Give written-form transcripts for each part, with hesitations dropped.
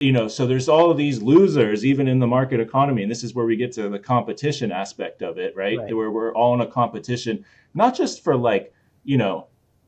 So there's all of these losers, even in the market economy. And this is where we get to the competition aspect of it, right? Right. Where we're all in a competition, not just for like,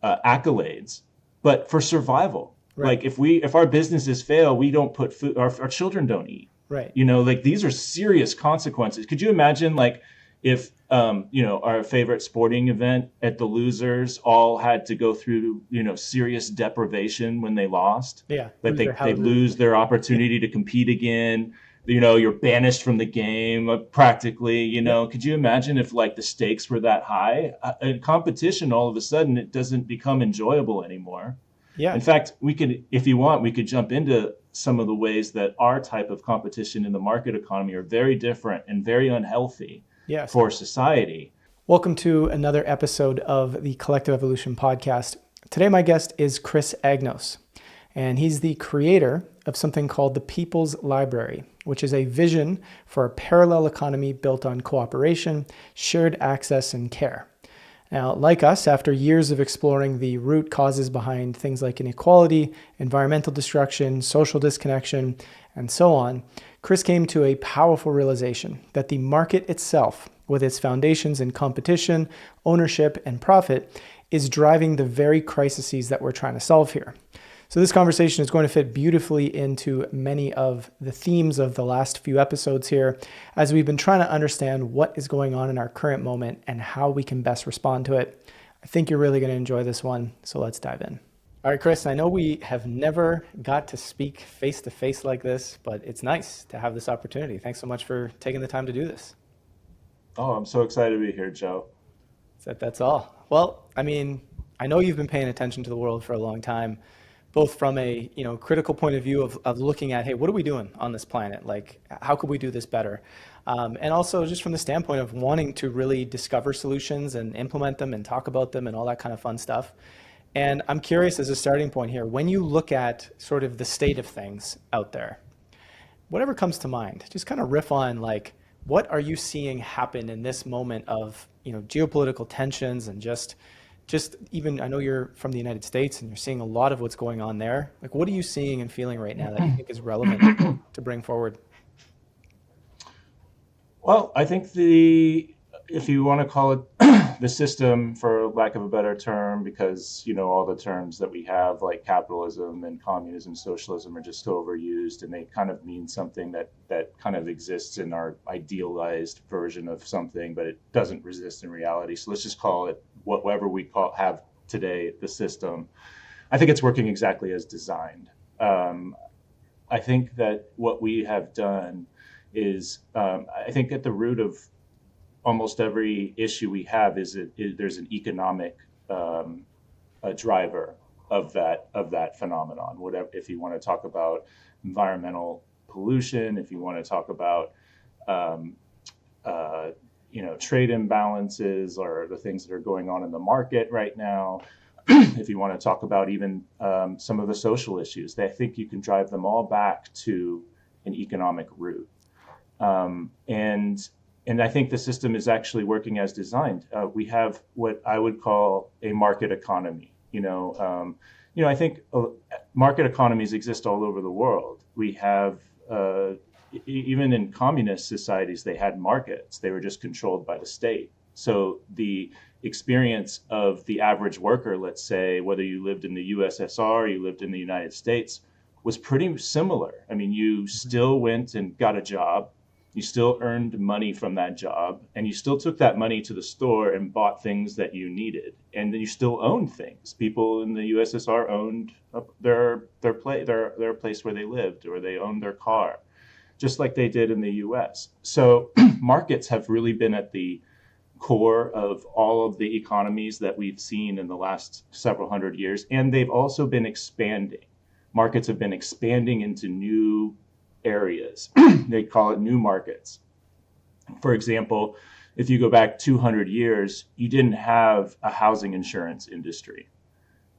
accolades, but for survival. Right. Like if our businesses fail, we don't put food, our children don't eat. Right. Like these are serious consequences. Could you imagine like if our favorite sporting event at the losers all had to go through serious deprivation when they lost, Yeah. that Lose their they houses. lose their opportunity to compete again. You're banished from the game practically. Yeah. Could you imagine if like the stakes were that high? In competition, all of a sudden it doesn't become enjoyable anymore. Yeah. In fact, we could, if you want, we could jump into some of the ways that our type of competition in the market economy are very different and very unhealthy Yes. for society. Welcome to another episode of the Collective Evolution podcast. Today, my guest is Chris Agnos, and he's the creator of something called the People's Library, which is a vision for a parallel economy built on cooperation, shared access, and care. Now, like us, after years of exploring the root causes behind things like inequality, environmental destruction, social disconnection, and so on, Chris came to a powerful realization that the market itself, with its foundations in competition, ownership, and profit, is driving the very crises that we're trying to solve here. So this conversation is going to fit beautifully into many of the themes of the last few episodes here, as we've been trying to understand what is going on in our current moment and how we can best respond to it. I think you're really going to enjoy this one, so let's dive in. All right, Chris, I know we have never got to speak face-to-face like this, but it's nice to have this opportunity. Thanks so much for taking the time to do this. Oh, I'm so excited to be here, Joe. That's all. Well, I mean, I know you've been paying attention to the world for a long time, both from a critical point of view of looking at, hey, what are we doing on this planet? Like, how could we do this better? And also just from the standpoint of wanting to really discover solutions and implement them and talk about them and all that kind of fun stuff. And I'm curious, as a starting point here, when you look at sort of the state of things out there, whatever comes to mind, just kind of riff on like, what are you seeing happen in this moment of geopolitical tensions and just even, I know you're from the United States and you're seeing a lot of what's going on there. Like, what are you seeing and feeling right now that you think is relevant to bring forward? Well, I think if you want to call it the system, for lack of a better term, because all the terms that we have like capitalism and communism, socialism are just overused, and they kind of mean something that kind of exists in our idealized version of something, but it doesn't exist in reality. So let's just call it whatever we have today, the system. I think it's working exactly as designed. I think that what we have done is, I think at the root of almost every issue we have there's an economic a driver of that phenomenon. Whatever, if you want to talk about environmental pollution, if you want to talk about trade imbalances or the things that are going on in the market right now, if you want to talk about even some of the social issues, I think you can drive them all back to an economic root. And I think the system is actually working as designed. We have what I would call a market economy. I think market economies exist all over the world. We have, even in communist societies, they had markets. They were just controlled by the state. So the experience of the average worker, let's say, whether you lived in the USSR or you lived in the United States, was pretty similar. I mean, you still went and got a job. You still earned money from that job, and you still took that money to the store and bought things that you needed. And then you still owned things. People in the USSR owned their place where they lived, or they owned their car, just like they did in the US. So markets have really been at the core of all of the economies that we've seen in the last several hundred years, and they've also been expanding. Markets have been expanding into new areas. They call it new markets. For example, if you go back 200 years, you didn't have a housing insurance industry.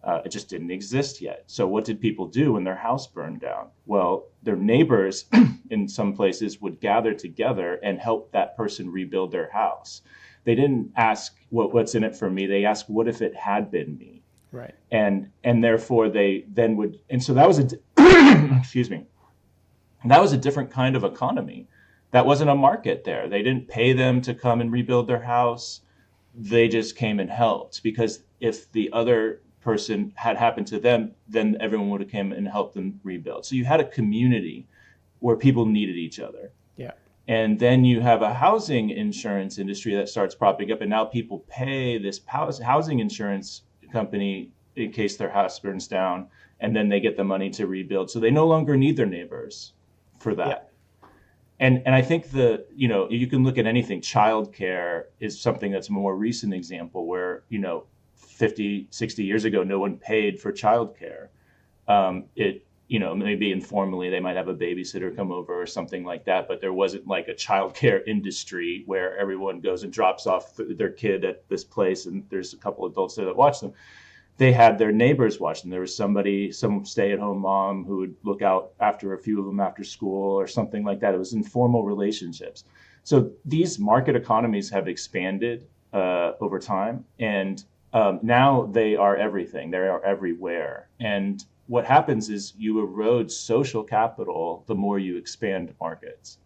It just didn't exist yet. So what did people do when their house burned down? Well, their neighbors in some places would gather together and help that person rebuild their house. They didn't ask what's in it for me. They asked, what if it had been me? Right. And therefore they then would, and so that was excuse me. And that was a different kind of economy. That wasn't a market there. They didn't pay them to come and rebuild their house. They just came and helped, because if the other person had happened to them, then everyone would have come and helped them rebuild. So you had a community where people needed each other. Yeah. And then you have a housing insurance industry that starts propping up, and now people pay this housing insurance company in case their house burns down, and then they get the money to rebuild. So they no longer need their neighbors for Yeah. that. And I think you can look at anything. Childcare is something that's a more recent example where, 50, 60 years ago, no one paid for childcare. Maybe informally they might have a babysitter come over or something like that, but there wasn't like a childcare industry where everyone goes and drops off their kid at this place and there's a couple adults there that watch them. They had their neighbors watch them. There was some stay-at-home mom who would look out after a few of them after school or something like that. It was informal relationships. So these market economies have expanded over time, and now they are everything. They are everywhere. And what happens is you erode social capital the more you expand markets.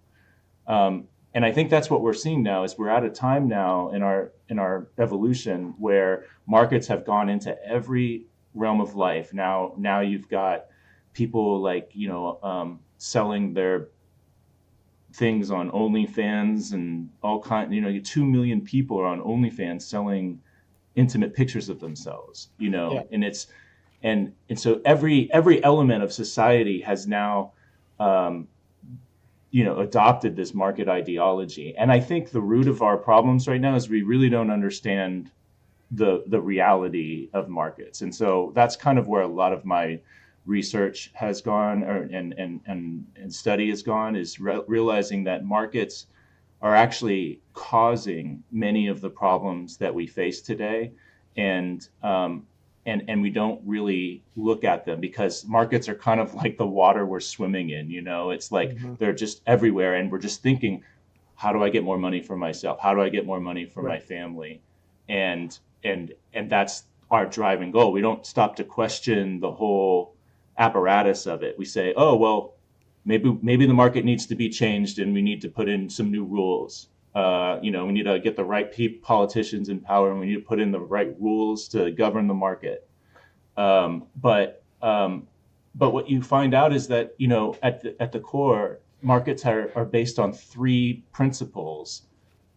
And I think that's what we're seeing now. Is we're at a time now in our evolution where markets have gone into every realm of life. Now you've got people like selling their things on OnlyFans and all kind. 2 million people are on OnlyFans selling intimate pictures of themselves. Yeah. And so every element of society has now adopted this market ideology. And I think the root of our problems right now is we really don't understand the reality of markets. And so that's kind of where a lot of my research has gone, and study has gone, is realizing that markets are actually causing many of the problems that we face today. And we don't really look at them because markets are kind of like the water we're swimming in. It's like they're just everywhere, and we're just thinking, how do I get more money for myself? How do I get more money for my family? And that's our driving goal. We don't stop to question the whole apparatus of it. We say, oh, well, maybe the market needs to be changed and we need to put in some new rules. We need to get the right politicians in power, and we need to put in the right rules to govern the market. But what you find out is that at the core, markets are based on three principles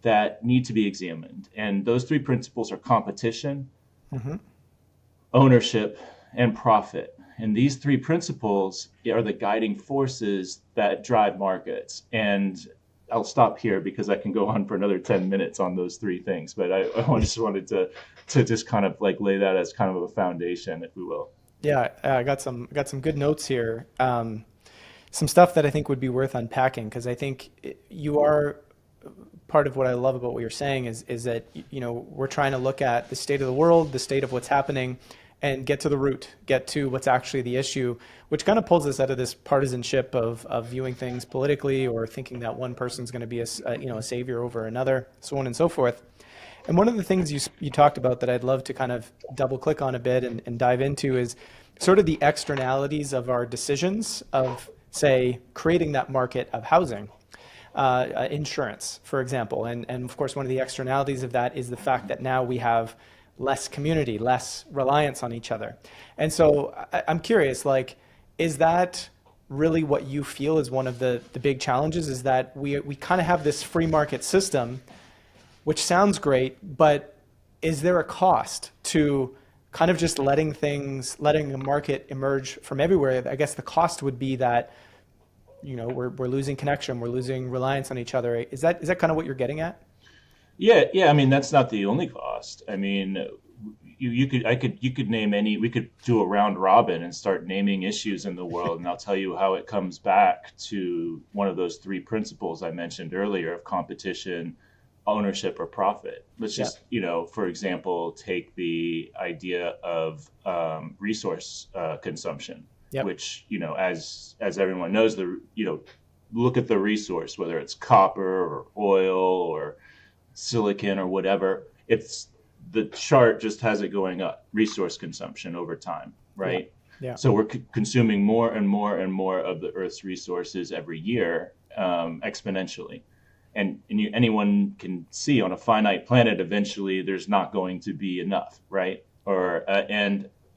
that need to be examined, and those three principles are competition, ownership, and profit. And these three principles are the guiding forces that drive markets. And I'll stop here because I can go on for another 10 minutes on those three things. But I just wanted to just kind of like lay that as kind of a foundation, if we will. Yeah, I got some good notes here. Some stuff that I think would be worth unpacking, because I think you are part of what I love about what you're saying is that we're trying to look at the state of the world, the state of what's happening, and get to the root, get to what's actually the issue, which kind of pulls us out of this partisanship of viewing things politically or thinking that one person's going to be a savior over another, so on and so forth. And one of the things you talked about that I'd love to kind of double click on a bit and dive into is sort of the externalities of our decisions of, say, creating that market of housing. Insurance, for example. And of course, one of the externalities of that is the fact that now we have less community, less reliance on each other. And so I'm curious, like, is that really what you feel is one of the big challenges, is that we kind of have this free market system, which sounds great, but is there a cost to kind of just letting a market emerge from everywhere? I guess the cost would be that we're losing connection, we're losing reliance on each other. Is that kind of what you're getting at? Yeah. I mean, that's not the only cost. I mean, you could name any. We could do a round robin and start naming issues in the world, and I'll tell you how it comes back to one of those three principles I mentioned earlier of competition, ownership, or profit. Let's just, for example, take the idea of resource consumption. Yep. Which, as everyone knows, look at the resource, whether it's copper or oil or silicon or whatever, the chart just has it going up, resource consumption over time, right? Yeah. So we're consuming more and more and more of the Earth's resources every year, exponentially. And anyone can see on a finite planet, eventually there's not going to be enough, right? Or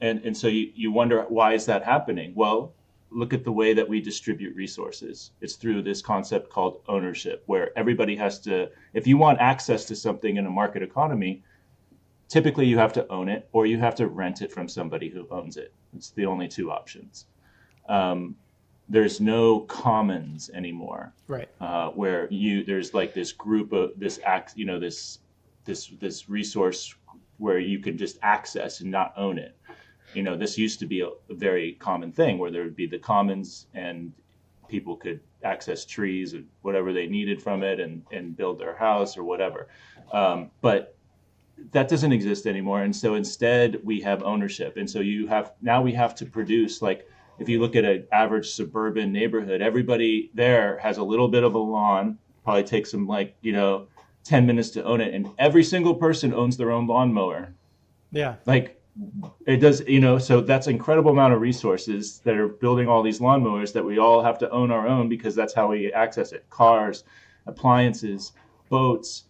and so you wonder, why is that happening? Well, look at the way that we distribute resources. It's through this concept called ownership, where everybody has to, if you want access to something in a market economy, typically you have to own it or you have to rent it from somebody who owns it. It's the only two options. There's no commons anymore, Right. where there's like this group of this resource where you can just access and not own it. This used to be a very common thing where there would be the commons and people could access trees or whatever they needed from it and build their house or whatever. But that doesn't exist anymore. And so instead we have ownership. And so now we have to produce, like, if you look at an average suburban neighborhood, everybody there has a little bit of a lawn, probably takes them 10 minutes to own it. And every single person owns their own lawnmower. Yeah. Like it does, so that's an incredible amount of resources that are building all these lawnmowers that we all have to own our own, because that's how we access it. Cars, appliances, boats,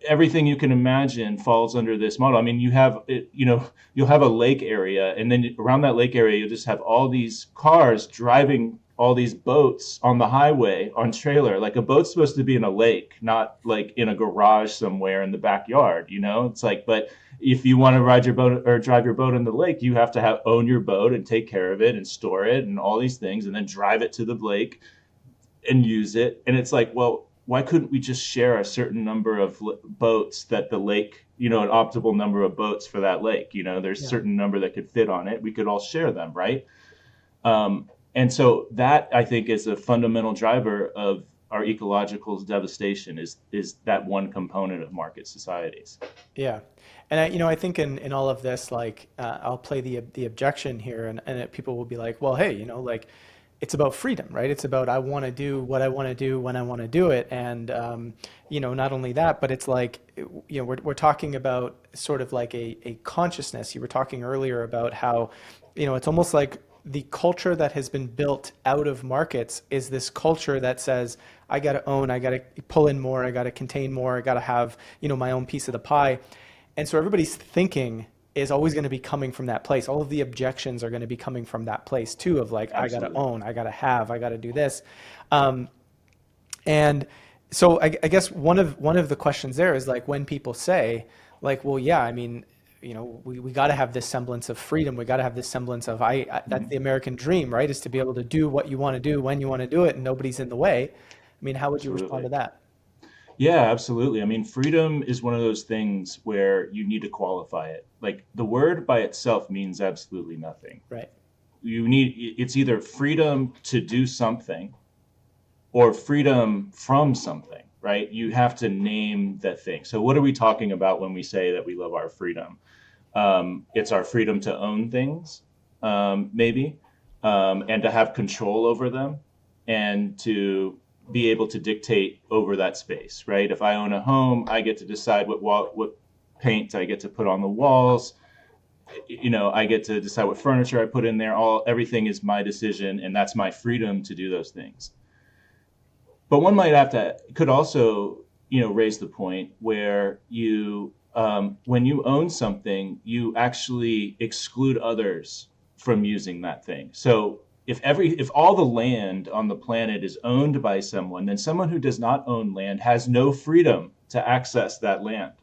everything you can imagine falls under this model. I mean, you'll have a lake area, and then around that lake area, you'll just have all these cars driving all these boats on the highway on trailer. Like, a boat's supposed to be in a lake, not like in a garage somewhere in the backyard. It's like, but if you want to ride your boat or drive your boat in the lake, you have to own your boat and take care of it and store it and all these things, and then drive it to the lake and use it. And it's like, well, why couldn't we just share a certain number of boats that the lake, an optimal number of boats for that lake? There's a certain number that could fit on it. We could all share them, right? And so that, I think, is a fundamental driver of our ecological devastation, is that one component of market societies. Yeah. And I think in all of this, like, I'll play the objection here, and people will be like, well, hey, like, it's about freedom, right? It's about, I want to do what I want to do when I want to do it. And, not only that, but it's like, we're talking about sort of like a consciousness. You were talking earlier about how, it's almost like the culture that has been built out of markets is this culture that says, I got to own, I got to pull in more, I got to contain more, I got to have, my own piece of the pie. And so everybody's thinking is always going to be coming from that place. All of the objections are going to be coming from that place too, of like, Absolutely. I got to own, I got to have, I got to do this. And so I guess one of the questions there is, like, when people say, like, well, yeah, I mean, we got to have this semblance of freedom. We got to have this semblance of, that's the American dream, right? Is to be able to do what you want to do when you want to do it, and nobody's in the way. I mean, how would you respond to that? Yeah, absolutely. I mean, freedom is one of those things where you need to qualify it. Like, the word by itself means absolutely nothing. Right. It's either freedom to do something or freedom from something, right? You have to name that thing. So what are we talking about when we say that we love our freedom? It's our freedom to own things, maybe, and to have control over them, and to be able to dictate over that space, right? If I own a home, I get to decide what paint I get to put on the walls. I get to decide what furniture I put in there. Everything is my decision, and that's my freedom to do those things. But one could also, raise the point where when you own something, you actually exclude others from using that thing. So if all the land on the planet is owned by someone, then someone who does not own land has no freedom to access that land.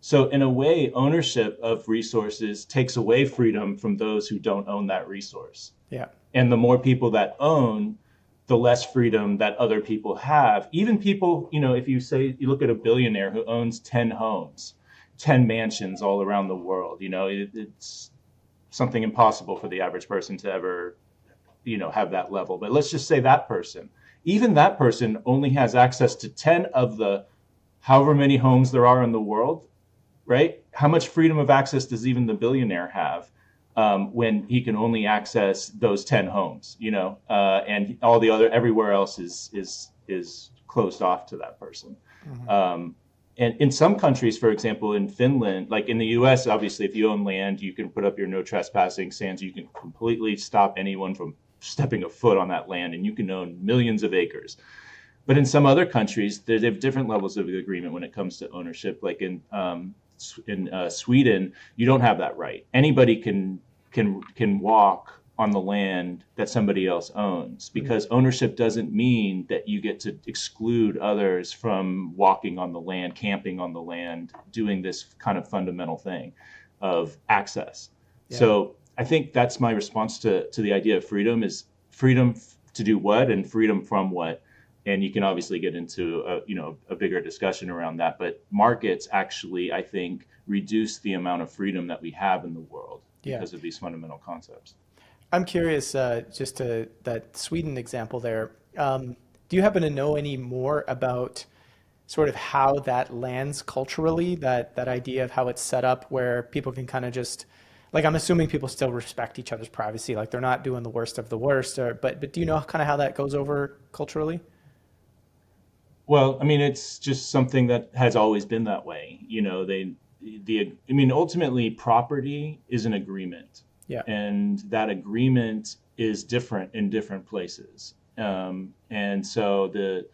So in a way, ownership of resources takes away freedom from those who don't own that resource. Yeah. And the more people that own, the less freedom that other people have. Even people, if you look at a billionaire who owns 10 homes, 10 mansions all around the world, it's something impossible for the average person to ever, have that level. But let's just say even that person only has access to 10 of the however many homes there are in the world, right? How much freedom of access does even the billionaire have? When he can only access those 10 homes, and everywhere else is closed off to that person. Mm-hmm. And in some countries, for example, in Finland, like in the US, obviously, if you own land, you can put up your no trespassing signs. You can completely stop anyone from stepping a foot on that land, and you can own millions of acres. But in some other countries, they have different levels of agreement when it comes to ownership. Like in Sweden, you don't have that right. Anybody can walk on the land that somebody else owns, because ownership doesn't mean that you get to exclude others from walking on the land, camping on the land, doing this kind of fundamental thing of access. Yeah. So I think that's my response to the idea of freedom, is freedom to do what and freedom from what. And you can obviously get into a bigger discussion around that, but markets actually, I think, reduce the amount of freedom that we have in the world Yeah. because of these fundamental concepts. I'm curious, just to that Sweden example there. Do you happen to know any more about sort of how that lands culturally, that idea of how it's set up where people can kind of just, like, I'm assuming people still respect each other's privacy, like they're not doing the worst of the worst, but do you know kind of how that goes over culturally? Well, I mean, it's just something that has always been that way. I mean, ultimately, property is an agreement, Yeah. and that agreement is different in different places. And so the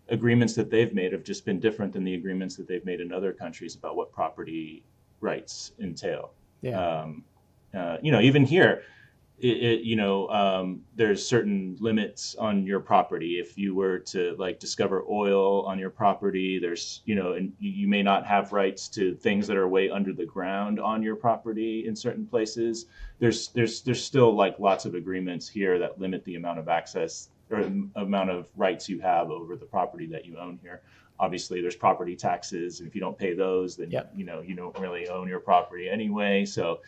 agreements that they've made have just been different than the agreements that they've made in other countries about what property rights entail. Yeah. Even here, there's certain limits on your property. If you were to like discover oil on your property, and you may not have rights to things that are way under the ground on your property in certain places. There's still like lots of agreements here that limit the amount of access or amount of rights you have over the property that you own here. Obviously, there's property taxes, and if you don't pay those, then Yep. you don't really own your property anyway. So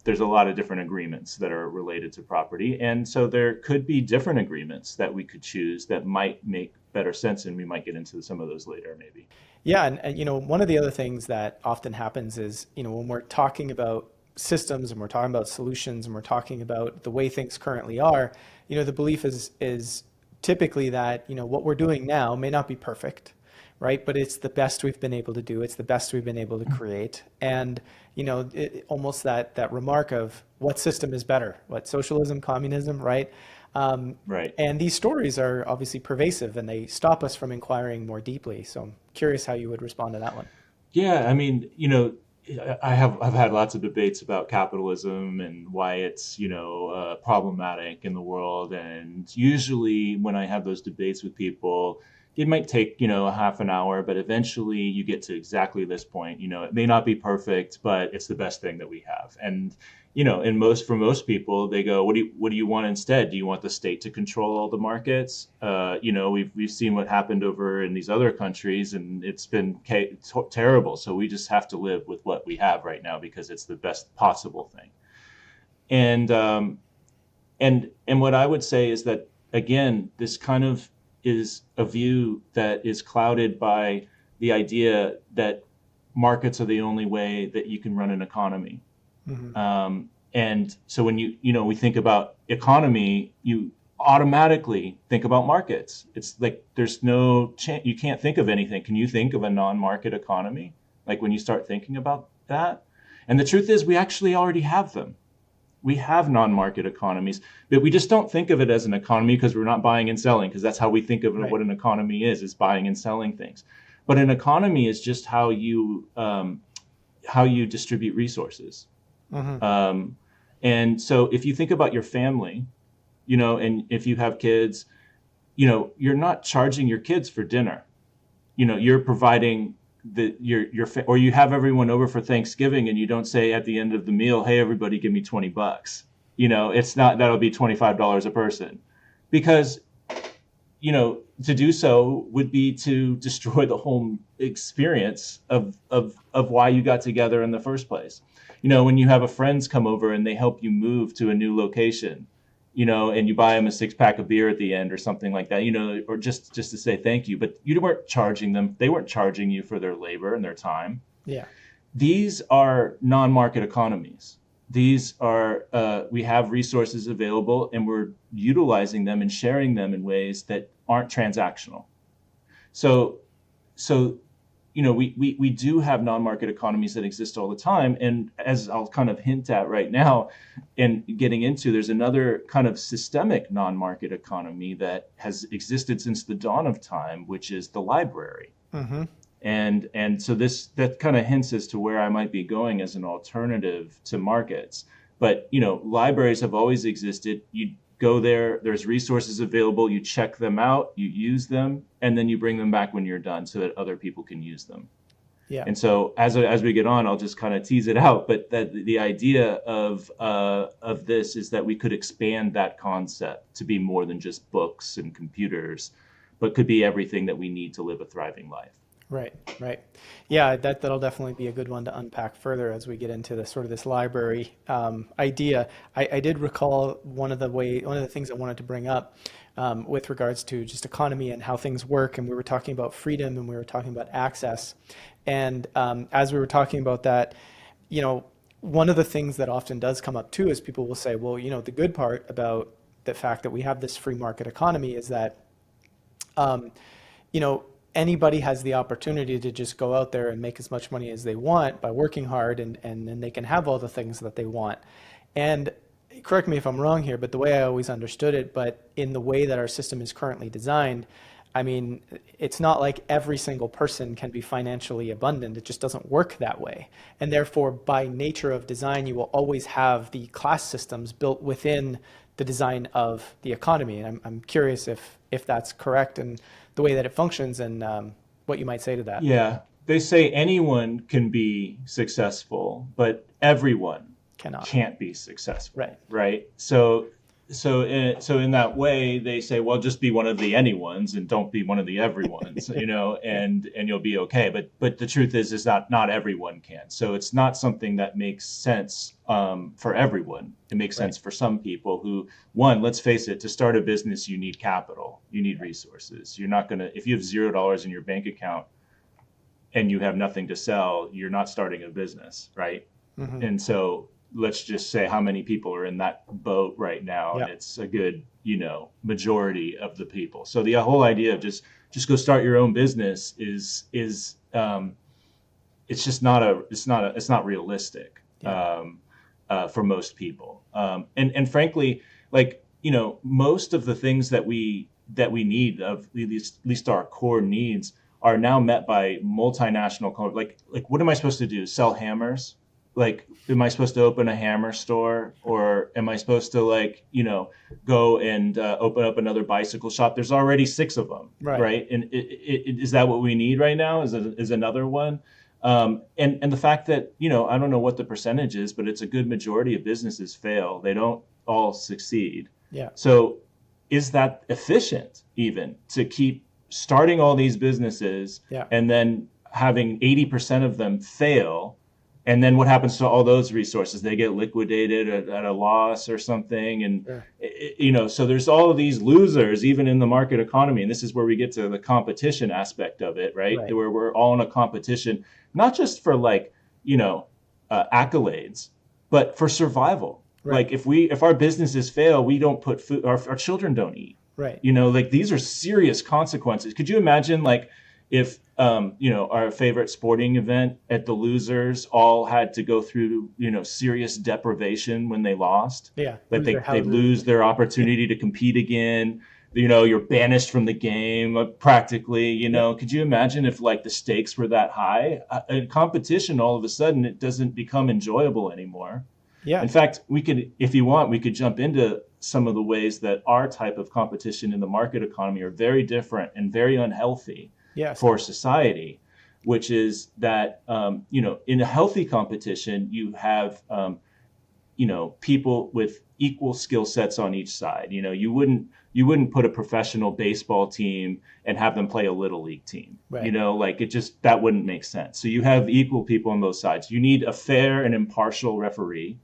there's a lot of different agreements that are related to property. And so there could be different agreements that we could choose that might make better sense. And we might get into some of those later, maybe. Yeah, and one of the other things that often happens is, when we're talking about systems and we're talking about solutions and we're talking about the way things currently are, the belief is typically that, what we're doing now may not be perfect, right? But it's the best we've been able to do. It's the best we've been able to create. And, almost that remark of what system is better, what socialism, communism, right? Right. And these stories are obviously pervasive and they stop us from inquiring more deeply. So I'm curious how you would respond to that one. Yeah. I mean, I've had lots of debates about capitalism and why it's, problematic in the world. And usually when I have those debates with people, it might take, a half an hour, but eventually you get to exactly this point. It may not be perfect, but it's the best thing that we have. And, for most people, they go, what do you want instead? Do you want the state to control all the markets? We've seen what happened over in these other countries, and it's been terrible. So we just have to live with what we have right now because it's the best possible thing. And what I would say is that, again, this kind of is a view that is clouded by the idea that markets are the only way that you can run an economy. Mm-hmm. And so when we think about economy, you automatically think about markets. It's like there's no chance, you can't think of anything. Can you think of a non-market economy? Like when you start thinking about that? And the truth is we actually already have them. We have non-market economies, but we just don't think of it as an economy because we're not buying and selling, because that's how we think of Right. what an economy is buying and selling things. But an economy is just how you distribute resources. Mm-hmm. And so if you think about your family, and if you have kids, you're not charging your kids for dinner. You're providing or you have everyone over for Thanksgiving and you don't say at the end of the meal, hey, everybody give me $20. It's not, that'll be $25 a person, because, to do so would be to destroy the whole experience of why you got together in the first place. When you have a friends come over and they help you move to a new location, and you buy them a 6-pack of beer at the end or something like that, or just to say thank you, but you weren't charging them. They weren't charging you for their labor and their time. Yeah. These are non-market economies. These are, we have resources available and we're utilizing them and sharing them in ways that aren't transactional. So, we do have non-market economies that exist all the time. And as I'll kind of hint at right now and getting into, there's another kind of systemic non-market economy that has existed since the dawn of time, which is the library. Mm-hmm. And so that kind of hints as to where I might be going as an alternative to markets. But, libraries have always existed. You go there, there's resources available, you check them out, you use them, and then you bring them back when you're done so that other people can use them. Yeah. And so as we get on, I'll just kind of tease it out. But that the idea of this is that we could expand that concept to be more than just books and computers, but could be everything that we need to live a thriving life. Right, right. Yeah, that'll definitely be a good one to unpack further as we get into the sort of this library idea. I did recall one of the things I wanted to bring up with regards to just economy and how things work, and we were talking about freedom and we were talking about access. And as we were talking about that, one of the things that often does come up too is people will say, well, the good part about the fact that we have this free market economy is that, anybody has the opportunity to just go out there and make as much money as they want by working hard, and then they can have all the things that they want. And correct me if I'm wrong here, but the way I always understood it, but in the way that our system is currently designed, I mean, it's not like every single person can be financially abundant. It just doesn't work that way. And therefore, by nature of design, you will always have the class systems built within the design of the economy. And I'm curious if that's correct and the way that it functions, and what you might say to that. Yeah, they say anyone can be successful, but everyone can't be successful. Right. So in that way, they say, well, just be one of the anyones and don't be one of the everyones, and you'll be okay. But the truth is not everyone can. So it's not something that makes sense for everyone. It makes sense for some people who, one, let's face it, to start a business, you need capital, you need resources. You're not if you have $0 in your bank account and you have nothing to sell, you're not starting a business, right? Mm-hmm. And so let's just say how many people are in that boat right now. Yep. And it's a good, majority of the people. So the whole idea of just go start your own business is it's not realistic. Yeah. For most people. And frankly, most of the things that we need, of at least our core needs, are now met by multinational companies. Like what am I supposed to do? Sell hammers? Am I supposed to open a hammer store, or am I supposed to go and open up another bicycle shop? There's already 6 of them, right? And is that what we need right now? Is another one? And the fact that, I don't know what the percentage is, but it's a good majority of businesses fail. They don't all succeed. Yeah. So is that efficient even to keep starting all these businesses and then having 80% of them fail? And then what happens to all those resources? They get liquidated at a loss or something. And, so there's all of these losers, even in the market economy. And this is where we get to the competition aspect of it, right? Where we're all in a competition, not just for accolades, but for survival. Right. If our businesses fail, we don't put food, our children don't eat. Right. These are serious consequences. Could you imagine if our favorite sporting event at the losers all had to go through, serious deprivation when they lost? Yeah. They lose their opportunity to compete again. You're banished from the game practically, Could you imagine if the stakes were that high? In competition, all of a sudden, it doesn't become enjoyable anymore. Yeah. In fact, we could jump into some of the ways that our type of competition in the market economy are very different and very unhealthy. Yes. For society, which is that, in a healthy competition, you have, people with equal skill sets on each side. You wouldn't put a professional baseball team and have them play a little league team. Right. That wouldn't make sense. So you have equal people on both sides. You need a fair and impartial referee.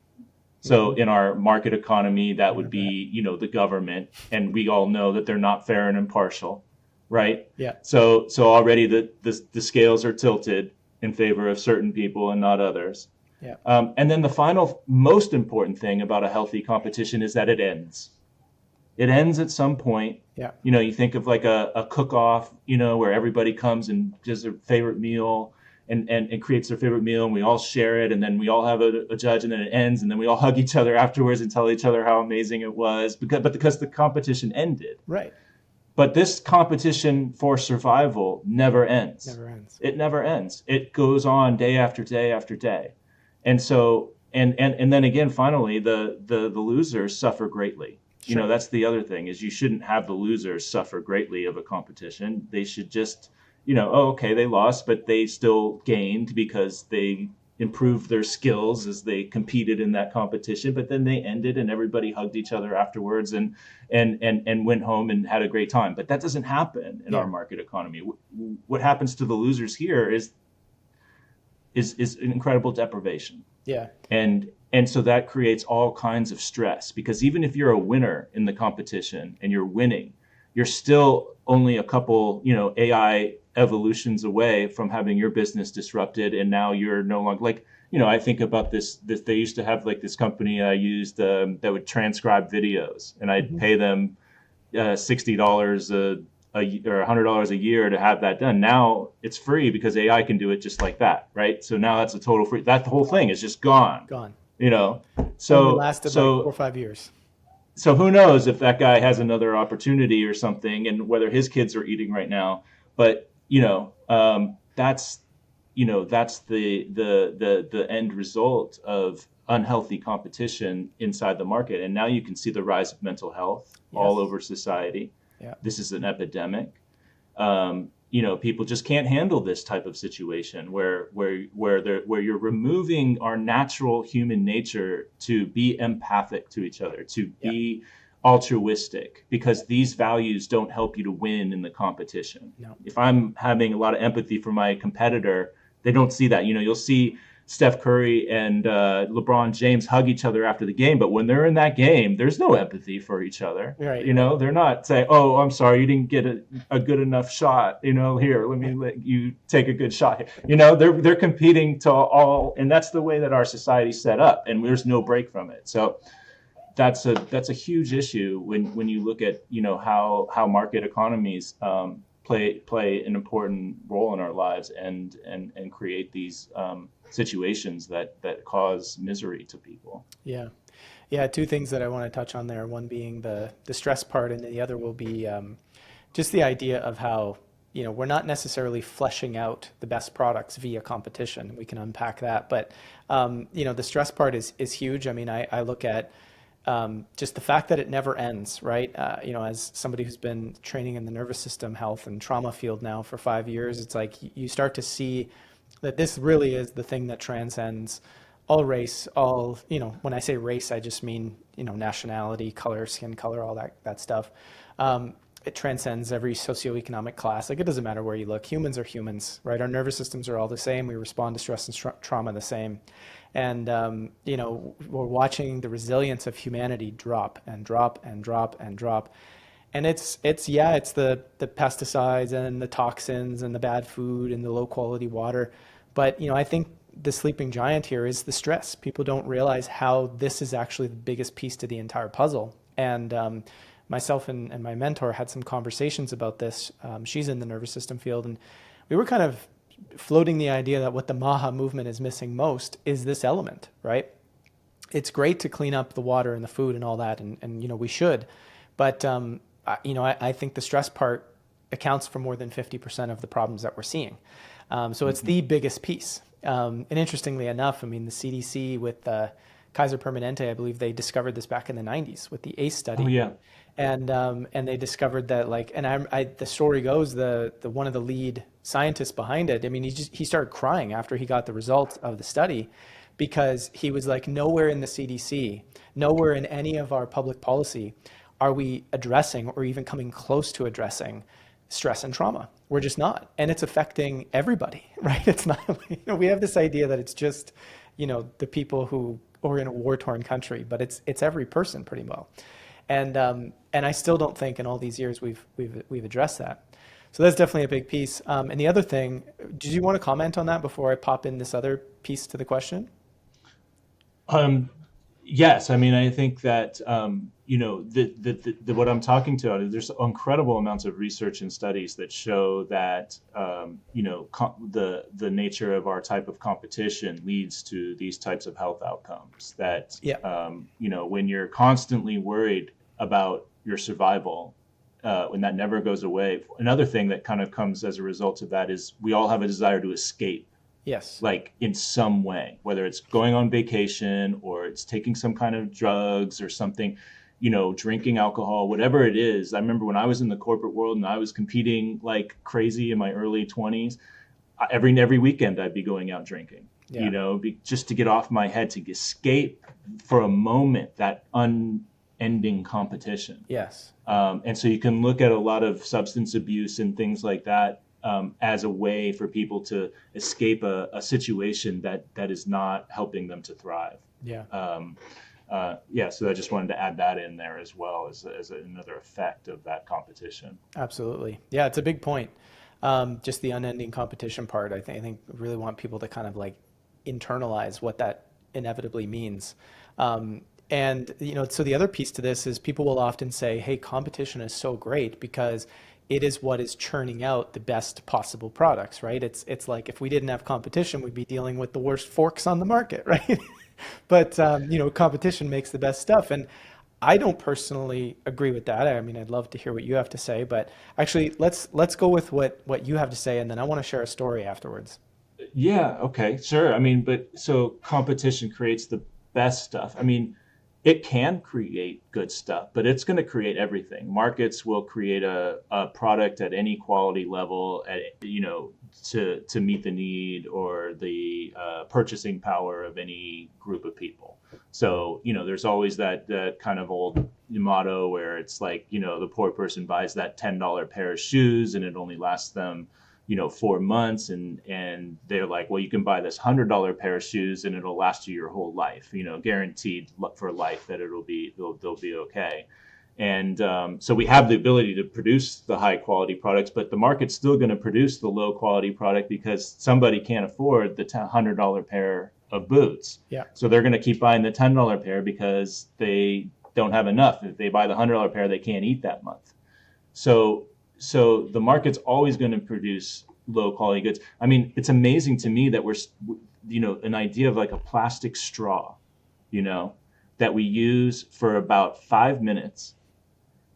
So in our market economy, that would be, the government, and we all know that they're not fair and impartial. Right. Yeah. So already the scales are tilted in favor of certain people and not others. Yeah. And then the final most important thing about a healthy competition is that it ends. It ends at some point. Yeah. You think of like a cook-off, where everybody comes and does their favorite meal and creates their favorite meal, and we all share it, and then we all have a judge, and then it ends, and then we all hug each other afterwards and tell each other how amazing it was because the competition ended. Right. But this competition for survival never ends. Never ends. It never ends. It goes on day after day after day. And so and then again, finally, the losers suffer greatly. Sure. That's the other thing, is you shouldn't have the losers suffer greatly of a competition. They should just, oh, okay, they lost, but they still gained because they improved their skills as they competed in that competition. But then they ended, and everybody hugged each other afterwards and went home and had a great time. But that doesn't happen in our market economy. What happens to the losers here is incredible deprivation. Yeah. And so that creates all kinds of stress, because even if you're a winner in the competition and you're winning, you're still only a couple, AI evolutions away from having your business disrupted. And now you're no longer like, I think about this, they used to have like this company I used that would transcribe videos, and I'd pay them $60 or $100 a year to have that done. Now it's free because AI can do it just like that, right? So now that's a total free. That whole thing is just gone. Gone. So Only lasted like 4 or 5 years. So who knows if that guy has another opportunity or something, and whether his kids are eating right now. But that's the end result of unhealthy competition inside the market. And now you can see the rise of mental health all over society. Yeah. This is an epidemic. People just can't handle this type of situation where you're removing our natural human nature to be empathic to each other, to be altruistic, because these values don't help you to win in the competition. No. If I'm having a lot of empathy for my competitor, they don't see that. You'll see Steph Curry and LeBron James hug each other after the game, but when they're in that game, there's no empathy for each other. Right. They're not saying, "Oh, I'm sorry, you didn't get a good enough shot. Here, let me let you take a good shot." They're competing to all, and that's the way that our society's set up, and there's no break from it. So that's a huge issue when you look at how market economies play an important role in our lives and create these situations that cause misery to people. Yeah, two things that I want to touch on there, one being the stress part, and the other will be just the idea of how we're not necessarily fleshing out the best products via competition. We can unpack that, but the stress part is huge. I mean, I look at just the fact that it never ends, right? As somebody who's been training in the nervous system health and trauma field now for 5 years, it's like you start to see that this really is the thing that transcends all race, all, when I say race, I just mean, nationality, color, skin color, all that stuff. It transcends every socioeconomic class. Like, it doesn't matter where you look. Humans are humans, right? Our nervous systems are all the same. We respond to stress and trauma the same. And, we're watching the resilience of humanity drop and drop and drop and drop. And it's the pesticides and the toxins and the bad food and the low quality water. But, I think the sleeping giant here is the stress. People don't realize how this is actually the biggest piece to the entire puzzle. And myself and my mentor had some conversations about this. She's in the nervous system field, and we were kind of floating the idea that what the Maha movement is missing most is this element, right? It's great to clean up the water and the food and all that, and we should. But, I think the stress part accounts for more than 50% of the problems that we're seeing. So it's the biggest piece. And interestingly enough, I mean, the CDC with Kaiser Permanente, I believe they discovered this back in the 90s with the ACE study. Oh, yeah. And they discovered that, like, and the story goes, the one of the lead scientists behind it, I mean, he started crying after he got the results of the study, because he was like, nowhere in the CDC, nowhere in any of our public policy are we addressing or even coming close to addressing stress and trauma. We're just not. And it's affecting everybody, right? It's not, we have this idea that it's just, the people who are in a war-torn country, but it's every person pretty well. And I still don't think in all these years we've addressed that. So that's definitely a big piece. And the other thing, did you want to comment on that before I pop in this other piece to the question? Yes. I mean, I think that, what I'm talking to, there's incredible amounts of research and studies that show that, the nature of our type of competition leads to these types of health outcomes that, Yeah. when you're constantly worried about your survival, when that never goes away. Another thing that kind of comes as a result of that is we all have a desire to escape, Yes. like in some way, whether it's going on vacation or it's taking some kind of drugs or something, drinking alcohol, whatever it is. I remember when I was in the corporate world and I was competing like crazy in my early 20s, every weekend I'd be going out drinking, Yeah. just to get off my head, to escape for a moment that unending competition. Yes. And so you can look at a lot of substance abuse and things like that, as a way for people to escape a situation that is not helping them to thrive. Yeah. So I just wanted to add that in there as well as another effect of that competition. Absolutely. Yeah, it's a big point. Just the unending competition part. I think really want people to kind of like internalize what that inevitably means. And so the other piece to this is people will often say, "Hey, competition is so great because it is what is churning out the best possible products," right? It's like if we didn't have competition, we'd be dealing with the worst forks on the market, right? But competition makes the best stuff, and I don't personally agree with that. I mean, I'd love to hear what you have to say, but actually, let's go with what you have to say, and then I want to share a story afterwards. Yeah. Okay. Sure. I mean, but so competition creates the best stuff. I mean, it can create good stuff, but it's going to create everything. Markets will create a product at any quality level, to meet the need or the purchasing power of any group of people. So, there's always that kind of old motto where it's like, the poor person buys that $10 pair of shoes and it only lasts them 4 months, and they're like, well, you can buy this $100 pair of shoes and it'll last you your whole life, guaranteed for life that they'll be okay. And so we have the ability to produce the high quality products, but the market's still going to produce the low quality product because somebody can't afford the $100 pair of boots. Yeah. So they're going to keep buying the $10 pair because they don't have enough. If they buy the $100 pair, they can't eat that month. So the market's always going to produce low quality goods. I mean, it's amazing to me that we're, an idea of like a plastic straw, that we use for about 5 minutes.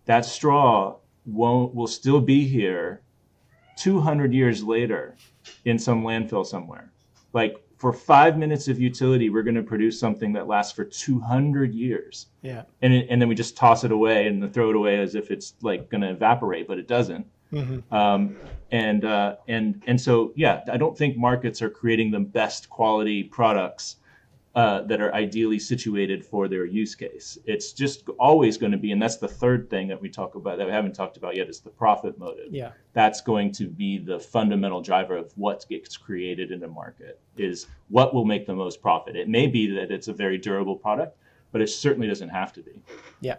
That straw will still be here 200 years later in some landfill somewhere. Like for 5 minutes of utility, we're going to produce something that lasts for 200 years. Yeah. And then we just toss it away and throw it away as if it's like going to evaporate, but it doesn't. Mm-hmm. And so, yeah, I don't think markets are creating the best quality products that are ideally situated for their use case. It's just always going to be, and that's the third thing that we talk about that we haven't talked about yet, is the profit motive. Yeah. That's going to be the fundamental driver of what gets created in a market, is what will make the most profit. It may be that it's a very durable product, but it certainly doesn't have to be. Yeah,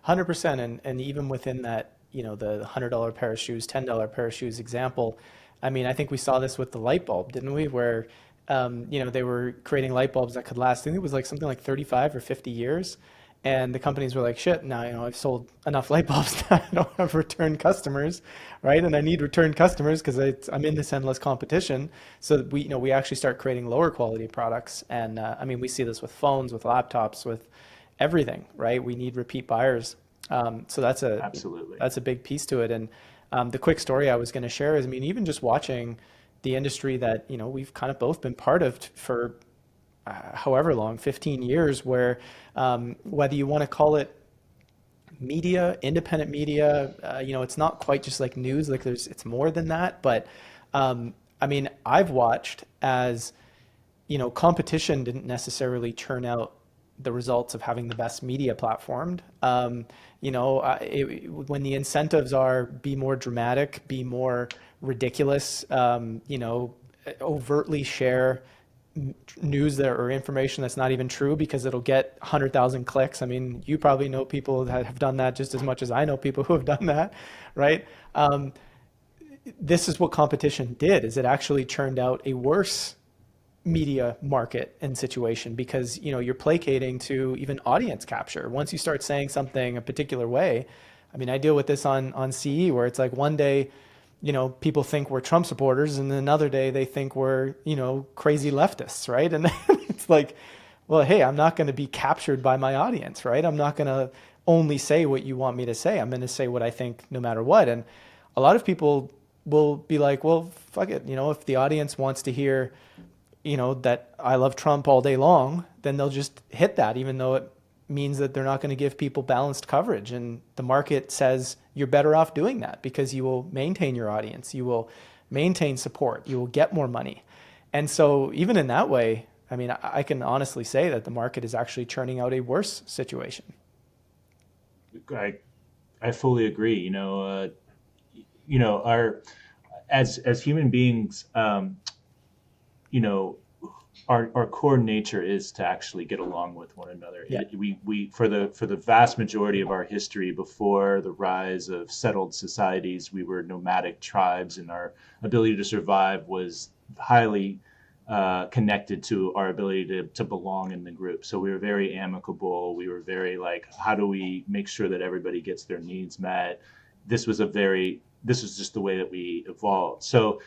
100%. And even within that, the $100 pair of shoes, $10 pair of shoes example, I mean, I think we saw this with the light bulb, didn't we? Where they were creating light bulbs that could last, I think it was like something like 35 or 50 years. And the companies were like, shit, now, I've sold enough light bulbs that I don't have return customers, right? And I need return customers because I'm in this endless competition. So that we actually start creating lower quality products. And I mean, we see this with phones, with laptops, with everything, right? We need repeat buyers. So Absolutely. that's a big piece to it. And the quick story I was going to share is, I mean, even just watching the industry that, we've kind of both been part of for however long, 15 years, where whether you want to call it media, independent media, it's not quite just like news, like it's more than that. But I mean, I've watched as, competition didn't necessarily churn out the results of having the best media platform. When the incentives are be more dramatic, be more ridiculous, overtly share news that or information that's not even true because it'll get 100,000 clicks. I mean, you probably know people that have done that just as much as I know people who have done that, right? This is what competition did, is it actually churned out a worse media market and situation, because you're placating to even audience capture. Once you start saying something a particular way, I mean, I deal with this on CE, where it's like one day people think we're Trump supporters, and another day they think we're crazy leftists, right? And it's like, well, hey, I'm not going to be captured by my audience, right? I'm not going to only say what you want me to say. I'm going to say what I think no matter what. And a lot of people will be like, well, fuck it. If the audience wants to hear, that I love Trump all day long, then they'll just hit that, even though it means that they're not going to give people balanced coverage. And the market says you're better off doing that because you will maintain your audience. You will maintain support. You will get more money. And so even in that way, I mean, I can honestly say that the market is actually churning out a worse situation. I fully agree. Our as human beings, our core nature is to actually get along with one another. Yeah. We for the vast majority of our history, before the rise of settled societies, we were nomadic tribes, and our ability to survive was highly connected to our ability to belong in the group. So we were very amicable. We were very like, how do we make sure that everybody gets their needs met? This was just the way that we evolved. So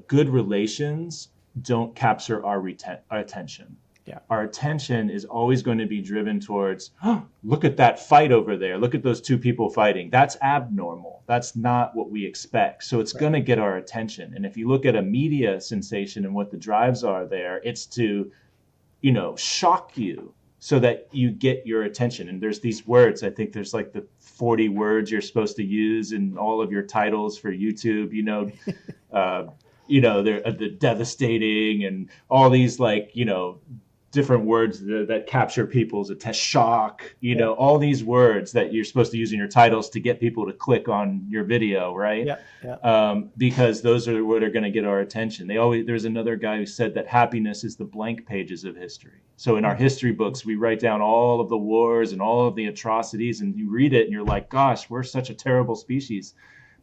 good relations don't capture our attention. Yeah. Our attention is always going to be driven towards, oh, look at that fight over there. Look at those two people fighting. That's abnormal. That's not what we expect. So it's going to get our attention. And if you look at a media sensation and what the drives are there, it's to, shock you so that you get your attention. And there's these words, I think there's like the 40 words you're supposed to use in all of your titles for YouTube, they're the devastating and all these different words that capture people's attention, shock, all these words that you're supposed to use in your titles to get people to click on your video, right? Yeah. Because those are what are going to get our attention. There's another guy who said that happiness is the blank pages of history. So in our history books, we write down all of the wars and all of the atrocities, and you read it and you're like, gosh, we're such a terrible species.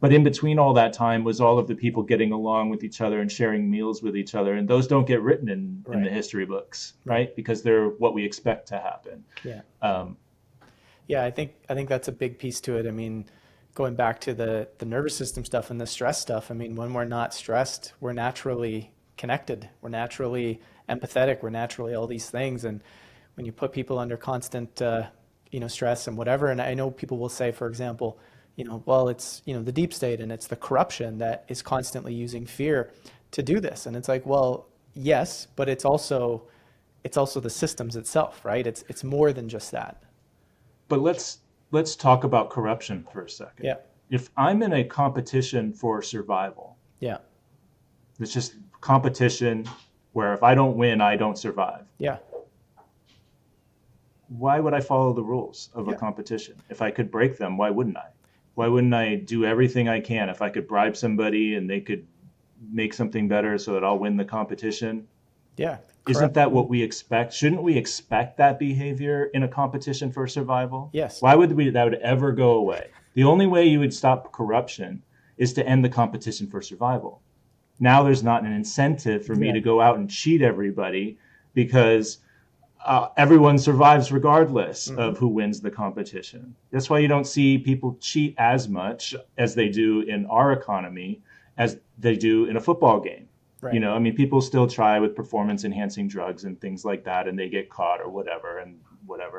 But in between all that time was all of the people getting along with each other and sharing meals with each other. And those don't get written in the history books, right? Because they're what we expect to happen. Yeah. I think that's a big piece to it. I mean, going back to the nervous system stuff and the stress stuff, I mean, when we're not stressed, we're naturally connected. We're naturally empathetic. We're naturally all these things. And when you put people under constant, stress and whatever, and I know people will say, for example, well, it's, the deep state and it's the corruption that is constantly using fear to do this. And it's like, well, yes, but it's also the systems itself, right? It's more than just that. But let's talk about corruption for a second. Yeah. If I'm in a competition for survival, yeah, it's just competition where if I don't win, I don't survive. Yeah. Why would I follow the rules of a competition? If I could break them, why wouldn't I? Why wouldn't I do everything I can? If I could bribe somebody and they could make something better so that I'll win the competition. Yeah. Isn't that what we expect? Shouldn't we expect that behavior in a competition for survival? Yes. Why would that would ever go away? The only way you would stop corruption is to end the competition for survival. Now there's not an incentive for me to go out and cheat everybody because everyone survives regardless of who wins the competition. That's why you don't see people cheat as much as they do in our economy as they do in a football game. Right. People still try with performance enhancing drugs and things like that, and they get caught or whatever,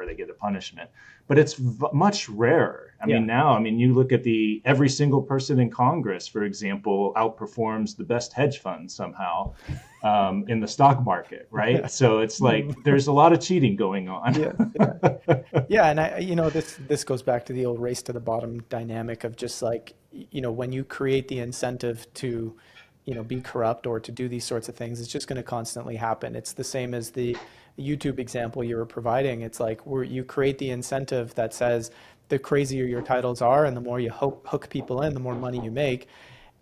they get a punishment. But it's much rarer. Now, you look at every single person in Congress, for example, outperforms the best hedge fund somehow in the stock market, right? Yeah. So it's like there's a lot of cheating going on. Yeah, and this goes back to the old race to the bottom dynamic of just like, when you create the incentive to be corrupt or to do these sorts of things, it's just going to constantly happen. It's the same as the YouTube example you were providing. It's like where you create the incentive that says the crazier your titles are and the more you hook people in, the more money you make.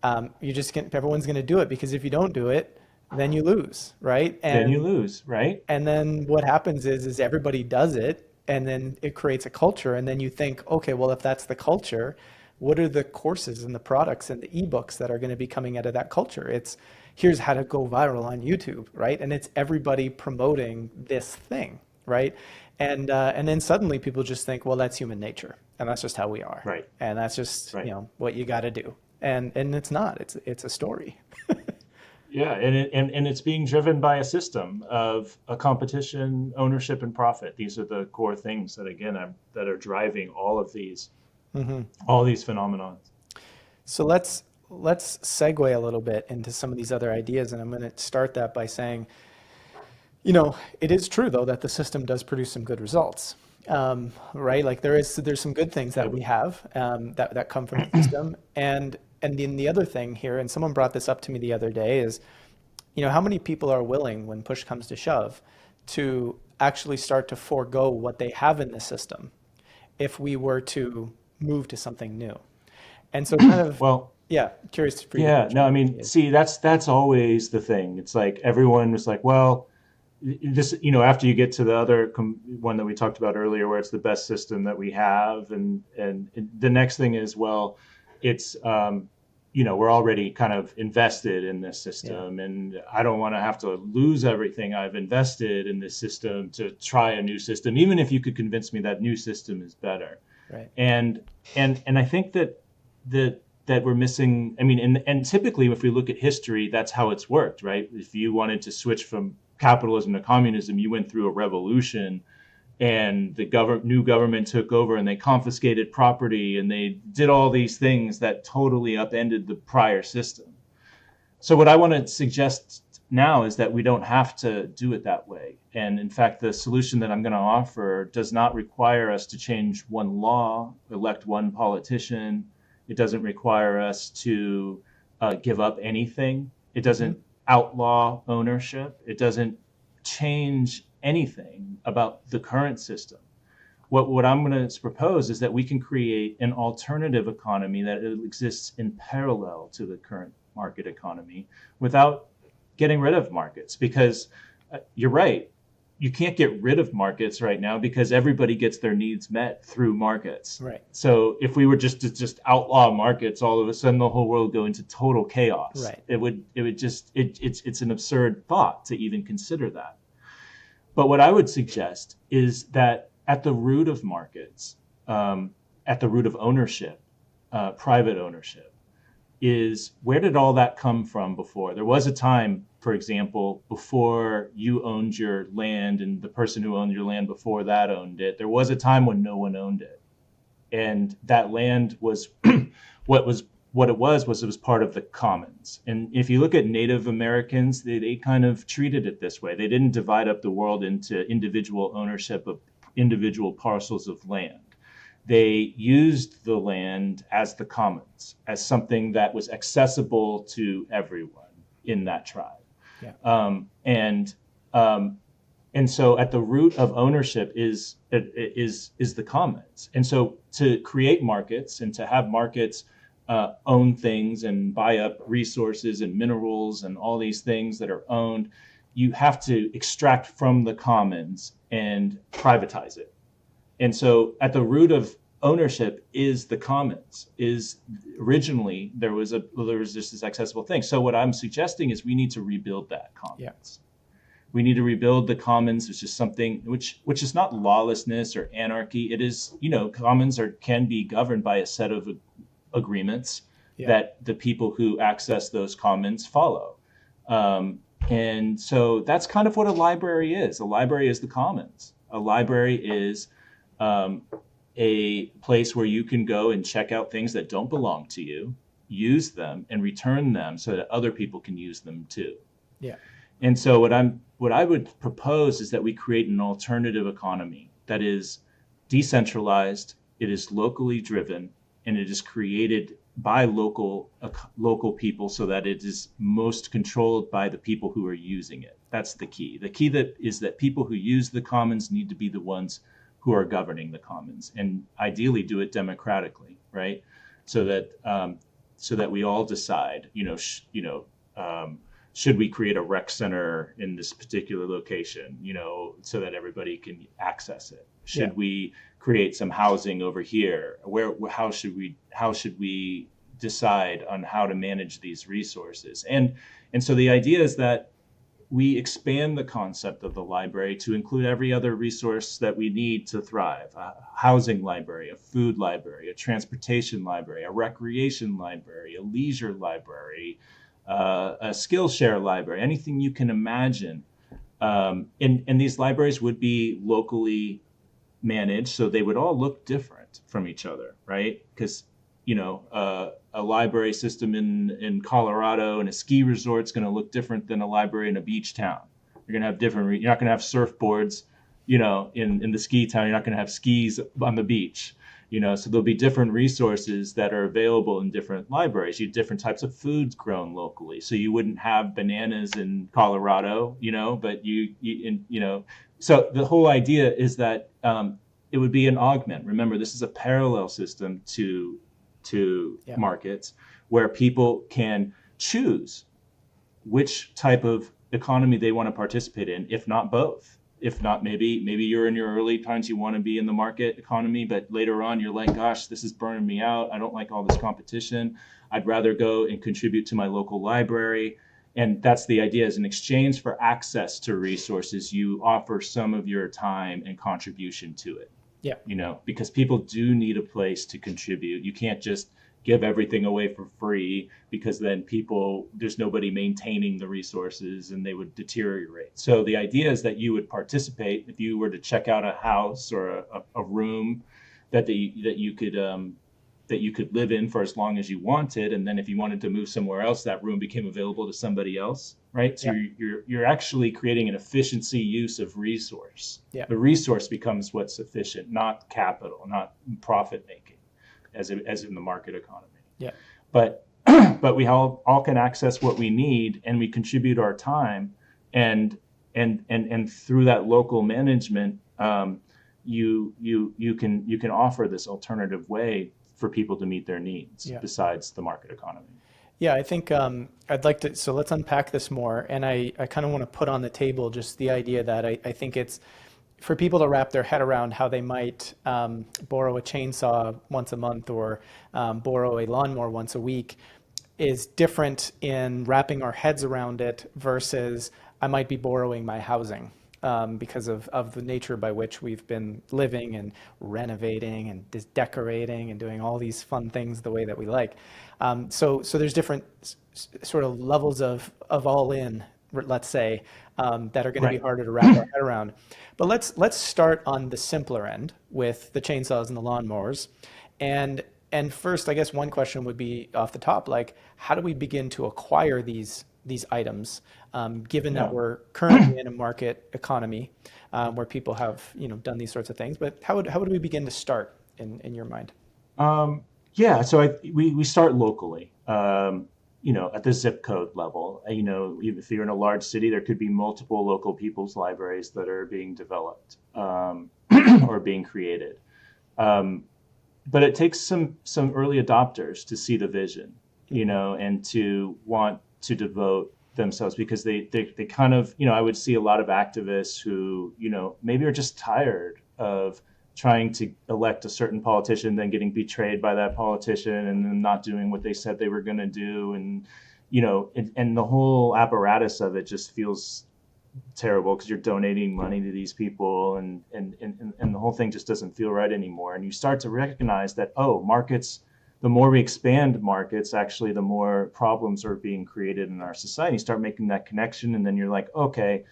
Everyone's going to do it, because if you don't do it, then you lose, right? And then what happens is everybody does it, and then it creates a culture, and then you think, okay, well, if that's the culture, what are the courses and the products and the ebooks that are going to be coming out of that culture? It's here's how to go viral on YouTube, right? And it's everybody promoting this thing, right? And then suddenly people just think, well, that's human nature, and that's just how we are, Right. and that's just Right. what you got to do. And it's not. It's a story. Yeah, and it's being driven by a system of a competition, ownership, and profit. These are the core things that again that are driving all these phenomena. So let's segue a little bit into some of these other ideas, and I'm going to start that by saying, it is true though that the system does produce some good results, right? Like there's some good things that we have that come from the system, and then the other thing here, and someone brought this up to me the other day, is how many people are willing, when push comes to shove, to actually start to forego what they have in the system if we were to move to something new. And so kind of, Well, yeah, curious for you to yeah, pitch no, what I you mean, think is. see, that's always the thing. It's like everyone was like, well, this, after you get to the other one that we talked about earlier, where it's the best system that we have, and the next thing is, well, it's we're already kind of invested in this Yeah, system, and I don't want to have to lose everything I've invested in this system to try a new system, even if you could convince me that new system is better. right. And and I think that we're missing. I mean, and typically, if we look at history, that's how it's worked, right? If you wanted to switch from capitalism to communism, you went through a revolution, and the new government took over, and they confiscated property, and they did all these things that totally upended the prior system. So what I want to suggest now is that we don't have to do it that way. And in fact, the solution that I'm going to offer does not require us to change one law, elect one politician. It doesn't require us to give up anything. It Hmm. doesn't outlaw ownership. It doesn't change anything about the current system. What I'm going to propose is that we can create an alternative economy that exists in parallel to the current market economy without getting rid of markets. Because you're right, you can't get rid of markets right now because everybody gets their needs met through markets. Right, So if we were just outlaw markets, all of a sudden the whole world would go into total chaos. right. It's an absurd thought to even consider that. But what I would suggest is that at the root of markets, at the root of ownership, private ownership, is where did all that come from before? There was a time, for example, before you owned your land and the person who owned your land before that owned it. There was a time when no one owned it. And that land was what it was part of the commons. And if you look at Native Americans, they kind of treated it this way. They didn't divide up the world into individual ownership of individual parcels of land. They used the land as the commons, as something that was accessible to everyone in that tribe. Yeah, Um, and um, and so at the root of ownership is the commons. And so to create markets and to have markets own things and buy up resources and minerals and all these things that are owned, you have to extract from the commons and privatize it. And so at the root of ownership is the commons. Is originally there was just this accessible thing. So what I'm suggesting is we need to rebuild that yeah, commons. We need to rebuild the commons, which is something which is not lawlessness or anarchy. It is, commons can be governed by a set of agreements yeah. that the people who access those commons follow. And so that's kind of what a library is. A library is the commons. A library is a place where you can go and check out things that don't belong to you, use them, and return them so that other people can use them too. Yeah. And so what I would propose is that we create an alternative economy that is decentralized, it is locally driven, and it is created by local people so that it is most controlled by the people who are using it. That's the key. The key is that people who use the commons need to be the ones who are governing the commons, and ideally do it democratically, right? So that we all decide, should we create a rec center in this particular location, so that everybody can access it? Yeah. Should we create some housing over here? How should we decide on how to manage these resources? And so the idea is that we expand the concept of the library to include every other resource that we need to thrive: a housing library, a food library, a transportation library, a recreation library, a leisure library, a Skillshare library, anything you can imagine. And these libraries would be locally managed, so they would all look different from each other, right? Because a library system in Colorado and a ski resort is going to look different than a library in a beach town. You're going to have different. You're not going to have surfboards, in the ski town. You're not going to have skis on the beach. So there'll be different resources that are available in different libraries. You have different types of foods grown locally. So you wouldn't have bananas in Colorado, but So the whole idea is that it would be an augment. Remember, this is a parallel system to markets where people can choose which type of economy they want to participate in, if not both. If not, maybe you're in your early times, you want to be in the market economy, but later on you're like, gosh, this is burning me out. I don't like all this competition. I'd rather go and contribute to my local library. And that's the idea. Is in exchange for access to resources, you offer some of your time and contribution to it. Yeah. Because people do need a place to contribute. You can't just give everything away for free, because then there's nobody maintaining the resources and they would deteriorate. So the idea is that you would participate if you were to check out a house or a room that you could live in for as long as you wanted, and then if you wanted to move somewhere else, that room became available to somebody else, right? So you're actually creating an efficiency use of resource. Yeah. The resource becomes what's efficient, not capital, not profit making, as in the market economy. Yeah. But we all can access what we need, and we contribute our time, and through that local management, you can offer this alternative way for people to meet their needs besides the market economy. Yeah, I think I'd like to, so let's unpack this more. And I kind of want to put on the table just the idea that I think it's for people to wrap their head around how they might borrow a chainsaw once a month or borrow a lawnmower once a week is different in wrapping our heads around it versus I might be borrowing my housing. Because of the nature by which we've been living and renovating and decorating and doing all these fun things the way that we like. So there's different sort of levels of all in, let's say, that are going to be harder to wrap our head around. But let's start on the simpler end with the chainsaws and the lawnmowers. And first, I guess one question would be off the top, like, how do we begin to acquire these items, given that we're currently in a market economy where people have done these sorts of things? But how would we begin to start in your mind? So we start locally, at the zip code level. If you're in a large city, there could be multiple local people's libraries that are being developed or being created. But it takes some early adopters to see the vision, and to want to devote themselves, because they kind of, I would see a lot of activists who, maybe are just tired of trying to elect a certain politician, then getting betrayed by that politician and then not doing what they said they were going to do. And, and the whole apparatus of it just feels terrible, because you're donating money to these people, and the whole thing just doesn't feel right anymore. And you start to recognize that, markets, the more we expand markets, actually, the more problems are being created in our society. You start making that connection, and then you're like, okay,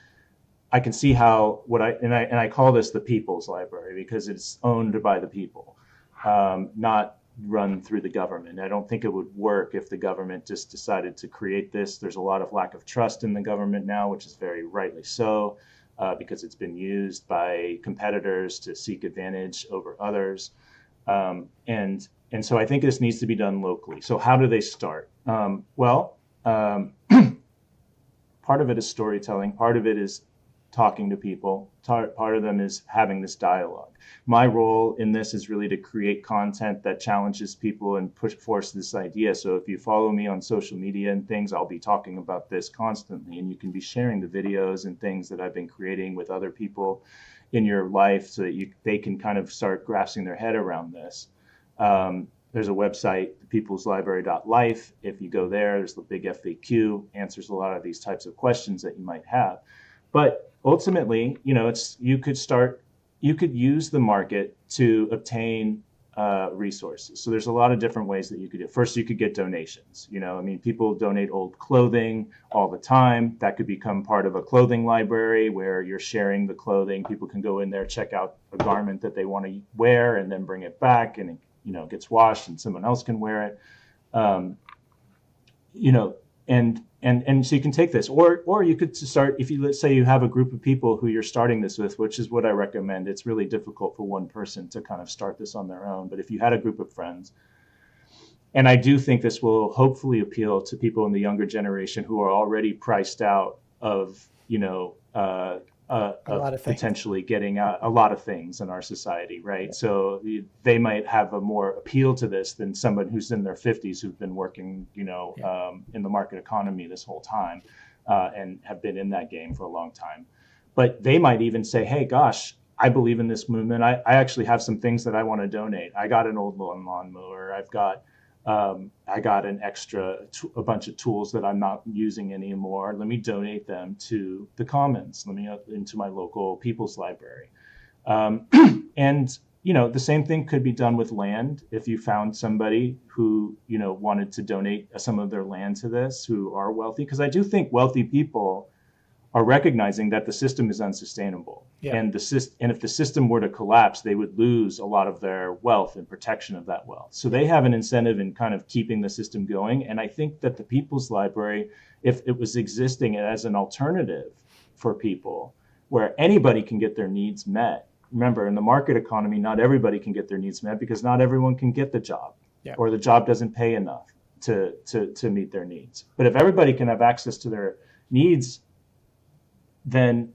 I can see how I call this the people's library, because it's owned by the people, not run through the government. I don't think it would work if the government just decided to create this. There's a lot of lack of trust in the government now, which is very rightly so, because it's been used by competitors to seek advantage over others. And so I think this needs to be done locally. So how do they start? Part of it is storytelling. Part of it is talking to people. Part of them is having this dialogue. My role in this is really to create content that challenges people and force this idea. So if you follow me on social media and things, I'll be talking about this constantly, and you can be sharing the videos and things that I've been creating with other people in your life so that they can kind of start grasping their head around this. There's a website, peopleslibrary.life. If you go there, there's the big FAQ, answers a lot of these types of questions that you might have. But ultimately, you could use the market to obtain resources. So there's a lot of different ways that you could do it. First, you could get donations. People donate old clothing all the time. That could become part of a clothing library where you're sharing the clothing. People can go in there, check out a garment that they want to wear, and then bring it back, and it gets washed, and someone else can wear it. And so you can take this, or you could start, let's say you have a group of people who you're starting this with, which is what I recommend. It's really difficult for one person to kind of start this on their own. But if you had a group of friends, and I do think this will hopefully appeal to people in the younger generation who are already priced out of, A lot of things. potentially getting a lot of things in our society, right? Yeah. So they might have a more appeal to this than someone who's in their 50s who've been working, in the market economy this whole time and have been in that game for a long time. But they might even say, hey, gosh, I believe in this movement. I actually have some things that I want to donate. I got an old lawnmower. I got an extra, a bunch of tools that I'm not using anymore. Let me donate them to the Commons. Let me into my local People's Library. And the same thing could be done with land. If you found somebody who wanted to donate some of their land to this, who are wealthy, because I do think wealthy people are recognizing that the system is unsustainable. Yeah. And if the system were to collapse, they would lose a lot of their wealth and protection of that wealth. So they have an incentive in kind of keeping the system going. And I think that the People's Library, if it was existing as an alternative for people where anybody can get their needs met. Remember, in the market economy, not everybody can get their needs met because not everyone can get the job, or the job doesn't pay enough to meet their needs. But if everybody can have access to their needs, then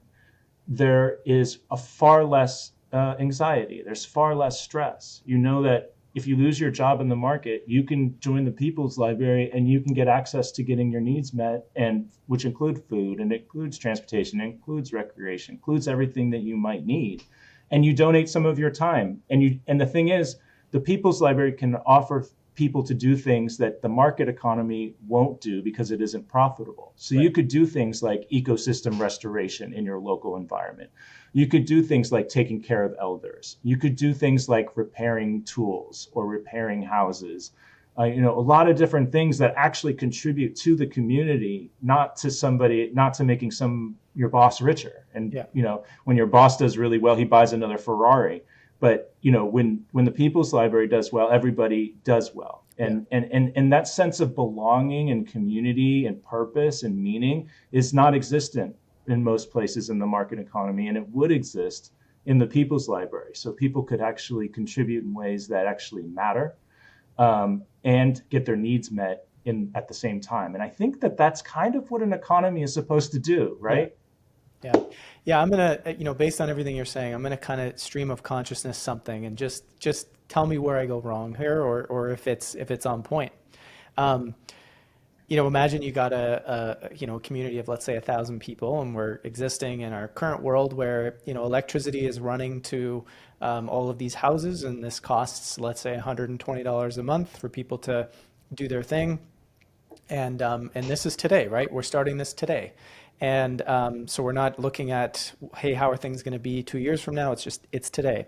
there is a far less anxiety. There's far less stress. That if you lose your job in the market, you can join the People's Library and you can get access to getting your needs met, and which include food, and it includes transportation, it includes recreation, includes everything that you might need. And you donate some of your time. And the thing is, the People's Library can offer people to do things that the market economy won't do because it isn't profitable. So right. You could do things like ecosystem restoration in your local environment. You could do things like taking care of elders. You could do things like repairing tools or repairing houses. A lot of different things that actually contribute to the community, not to making your boss richer. And when your boss does really well, he buys another Ferrari. But when the People's Library does well, everybody does well, and that sense of belonging and community and purpose and meaning is not existent in most places in the market economy, and it would exist in the People's Library. So people could actually contribute in ways that actually matter, and get their needs met at the same time. And I think that that's kind of what an economy is supposed to do, right? Yeah. I'm going to, based on everything you're saying, I'm going to kind of stream of consciousness something and just tell me where I go wrong here or if it's on point. Imagine you got a community of, let's say, 1,000 people, and we're existing in our current world where, electricity is running to all of these houses, and this costs, let's say, $120 a month for people to do their thing. And this is today, right? We're starting this today. And so we're not looking at, hey, how are things going to be 2 years from now? It's today.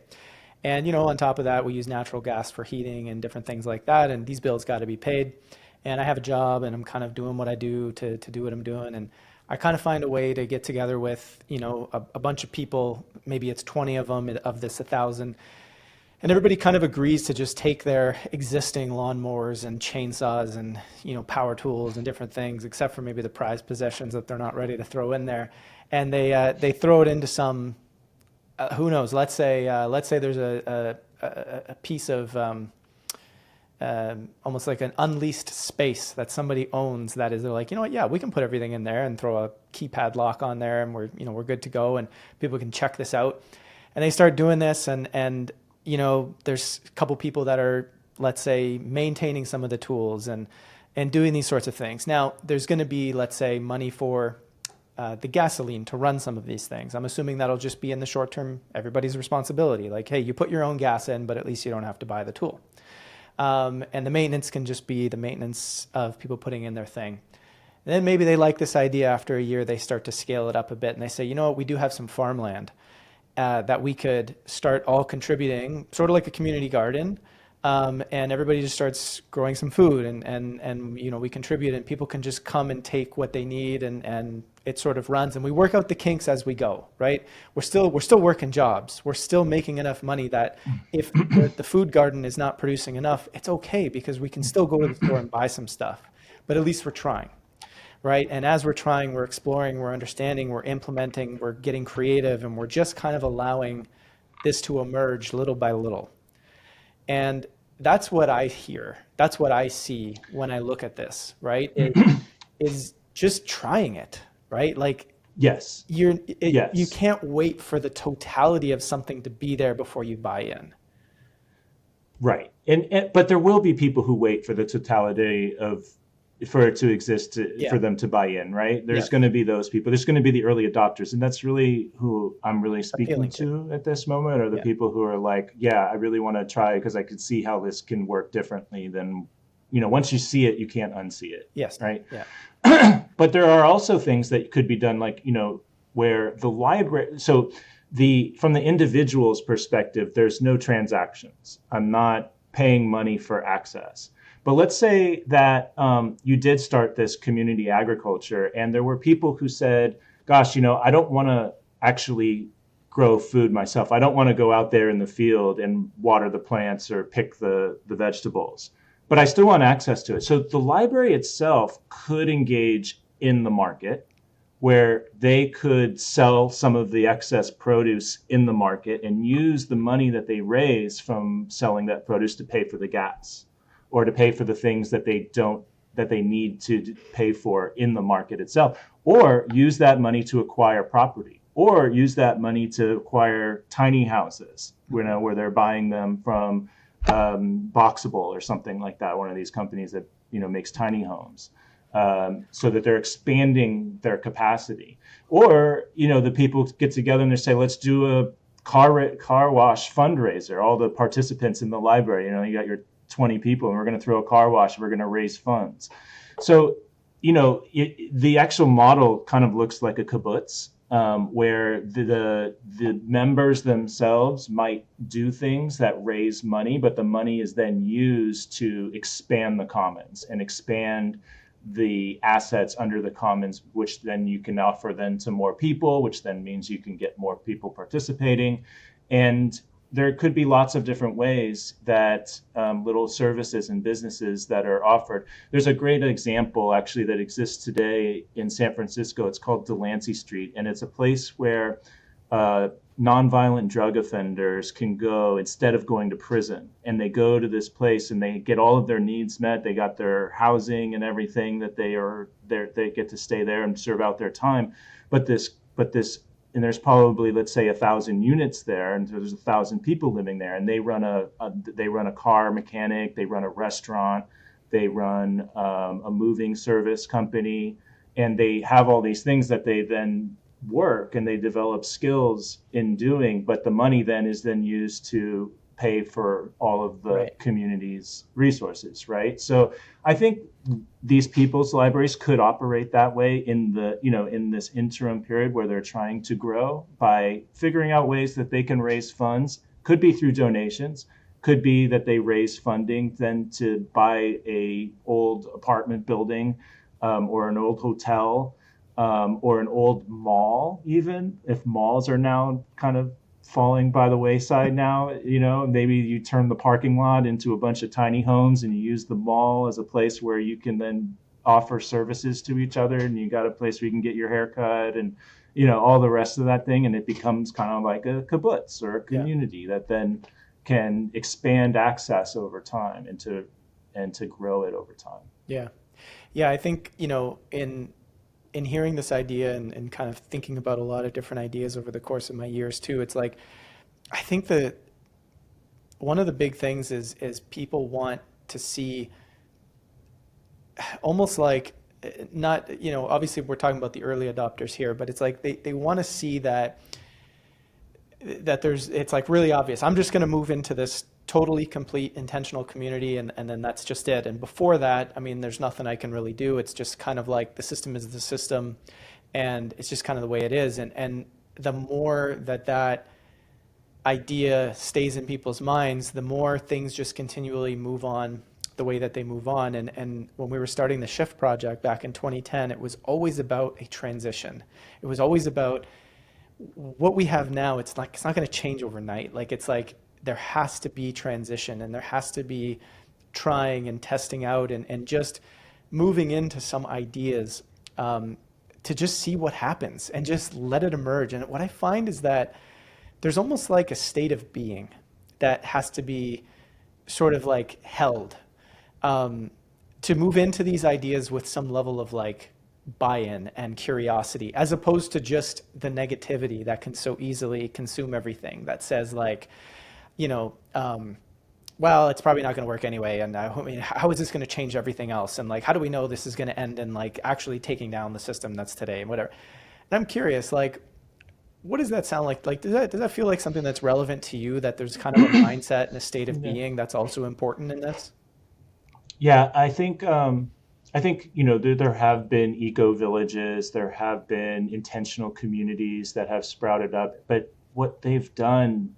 And, on top of that, we use natural gas for heating and different things like that. And these bills got to be paid. And I have a job, and I'm kind of doing what I do to do what I'm doing. And I kind of find a way to get together with, a bunch of people, maybe it's 20 of them of this 1,000. And everybody kind of agrees to just take their existing lawnmowers and chainsaws and, power tools and different things, except for maybe the prized possessions that they're not ready to throw in there. And they throw it into some, who knows, let's say there's a piece of, almost like an unleased space that somebody owns. That is, they're like, you know what? Yeah, we can put everything in there and throw a keypad lock on there, and we're good to go, and people can check this out. And they start doing this, and there's a couple people that are, let's say, maintaining some of the tools and doing these sorts of things. Now, there's going to be, let's say, money for the gasoline to run some of these things. I'm assuming that'll just be in the short term, everybody's responsibility. Like, hey, you put your own gas in, but at least you don't have to buy the tool. And the maintenance can just be the maintenance of people putting in their thing. And then maybe they like this idea. After a year, they start to scale it up a bit, and they say, you know what, we do have some farmland that we could start all contributing, sort of like a community garden. And everybody just starts growing some food, and we contribute, and people can just come and take what they need, and it sort of runs, and we work out the kinks as we go, right? We're still working jobs. We're still making enough money that if the food garden is not producing enough, it's okay, because we can still go to the store and buy some stuff, but at least we're trying, right? And as we're trying, we're exploring, we're understanding, we're implementing, we're getting creative, and we're just kind of allowing this to emerge little by little. And that's what I hear. That's what I see when I look at this, right? Is just trying it, right? Like, Yes. you Yes. can't wait for the totality of something to be there before you buy in. Right. But there will be people who wait for the totality for it to exist Yeah. for them to buy in, right? There's Yeah. going to be those people. There's going to be the early adopters, and that's really who I'm really speaking Appealing to at this moment, are the Yeah. people who are like, yeah, I really want to try because I could see how this can work differently than, once you see it, you can't unsee it, Yes. right? Yeah. But there are also things that could be done, like, where the library, so from the individual's perspective, there's no transactions. I'm not paying money for access. But let's say that you did start this community agriculture, and there were people who said, gosh, I don't want to actually grow food myself. I don't want to go out there in the field and water the plants or pick the vegetables, but I still want access to it. So the library itself could engage in the market, where they could sell some of the excess produce in the market and use the money that they raise from selling that produce to pay for the gas, or to pay for the things that they need to pay for in the market itself, or use that money to acquire property, or use that money to acquire tiny houses, where they're buying them from Boxable or something like that, one of these companies that makes tiny homes, so that they're expanding their capacity. Or the people get together and they say, let's do a car wash fundraiser. All the participants in the library, you got your 20 people, and we're going to throw a car wash, and we're going to raise funds. So, the actual model kind of looks like a kibbutz, where the members themselves might do things that raise money, but the money is then used to expand the commons and expand the assets under the commons, which then you can offer then to more people, which then means you can get more people participating. And there could be lots of different ways that little services and businesses that are offered. There's a great example actually that exists today in San Francisco. It's called Delancey Street, and it's a place where nonviolent drug offenders can go instead of going to prison. And they go to this place and they get all of their needs met. They got their housing and everything that they get to stay there and serve out their time. But this and there's probably, let's say, 1,000 units there, and there's 1,000 people living there, and they run a car mechanic, they run a restaurant, they run a moving service company, and they have all these things that they then work and they develop skills in doing, but the money then is then used to pay for all of the Right. community's resources, right? So I think these people's libraries could operate that way in this interim period where they're trying to grow, by figuring out ways that they can raise funds. Could be through donations, could be that they raise funding then to buy a old apartment building, or an old hotel, or an old mall, even if malls are now kind of falling by the wayside now. Maybe you turn the parking lot into a bunch of tiny homes, and you use the mall as a place where you can then offer services to each other, and you got a place where you can get your hair cut and all the rest of that thing, and it becomes kind of like a kibbutz or a community that then can expand access over time into and to grow it over time. Yeah. Yeah, I think, in hearing this idea and kind of thinking about a lot of different ideas over the course of my years too, it's like I think that one of the big things is people want to see almost like not, obviously we're talking about the early adopters here, but it's like they want to see that it's like really obvious. I'm just going to move into this totally complete intentional community and then that's just it. And before that, I mean, there's nothing I can really do. It's just kind of like the system is the system and it's just kind of the way it is. And the more that idea stays in people's minds, the more things just continually move on the way that they move on. And when we were starting the Shift project back in 2010, it was always about a transition. It was always about what we have now. It's not going to change overnight. Like it's like there has to be transition and there has to be trying and testing out and just moving into some ideas to just see what happens and just let it emerge. And what I find is that there's almost like a state of being that has to be sort of like held to move into these ideas with some level of like buy-in and curiosity, as opposed to just the negativity that can so easily consume everything that says like, well, it's probably not going to work anyway. And I mean, how is this going to change everything else? And like, how do we know this is going to end in like actually taking down the system that's today and whatever? And I'm curious, like, what does that sound like? Like, does that feel like something that's relevant to you, that there's kind of a mindset and a state of being that's also important in this? Yeah, I think there have been eco villages, there have been intentional communities that have sprouted up, but what they've done,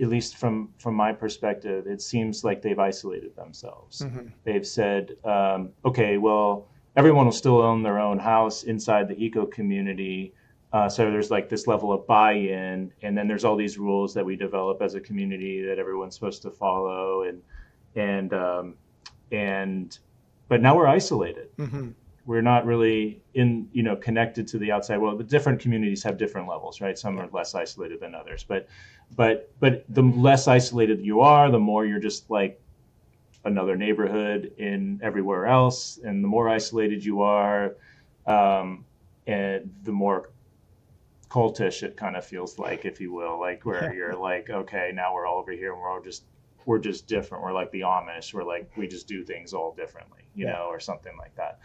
at least from my perspective, it seems like they've isolated themselves. Mm-hmm. They've said, okay, well, everyone will still own their own house inside the eco community. So there's like this level of buy-in, and then there's all these rules that we develop as a community that everyone's supposed to follow, and but now we're isolated. Mm-hmm. We're not really connected to the outside world. The different communities have different levels, right? Some are less isolated than others, but the less isolated you are, the more you're just like another neighborhood in everywhere else, and the more isolated you are, and the more cultish it kind of feels like, if you will, like where you're like, okay, now we're all over here and we're just different. We're like the Amish. We're like, we just do things all differently, or something like that.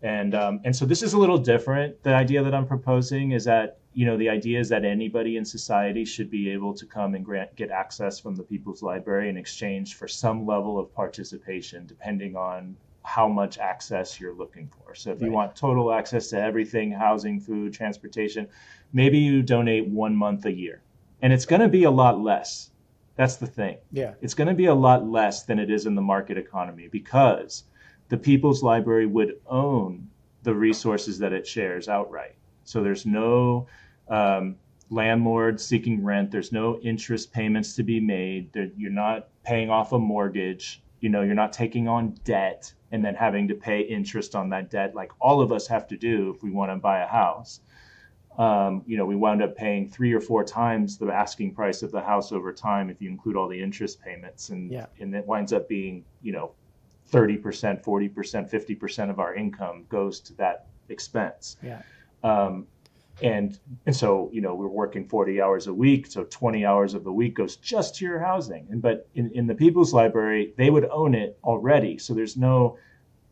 And so this is a little different. The idea that I'm proposing is that, the idea is that anybody in society should be able to come and get access from the People's Library in exchange for some level of participation, depending on how much access you're looking for. So if you want total access to everything, housing, food, transportation, maybe you donate 1 month a year. And it's going to be a lot less. That's the thing. Yeah. It's going to be a lot less than it is in the market economy, because the People's Library would own the resources that it shares outright. So there's no landlord seeking rent. There's no interest payments to be made. You're not paying off a mortgage. You're not taking on debt and then having to pay interest on that debt, like all of us have to do if we want to buy a house. We wound up paying 3 or 4 times the asking price of the house over time if you include all the interest payments, and it winds up being 30%, 40%, 50% of our income goes to that expense. Yeah. And so we're working 40 hours a week, so 20 hours of the week goes just to your housing. But in the People's Library, they would own it already, so there's no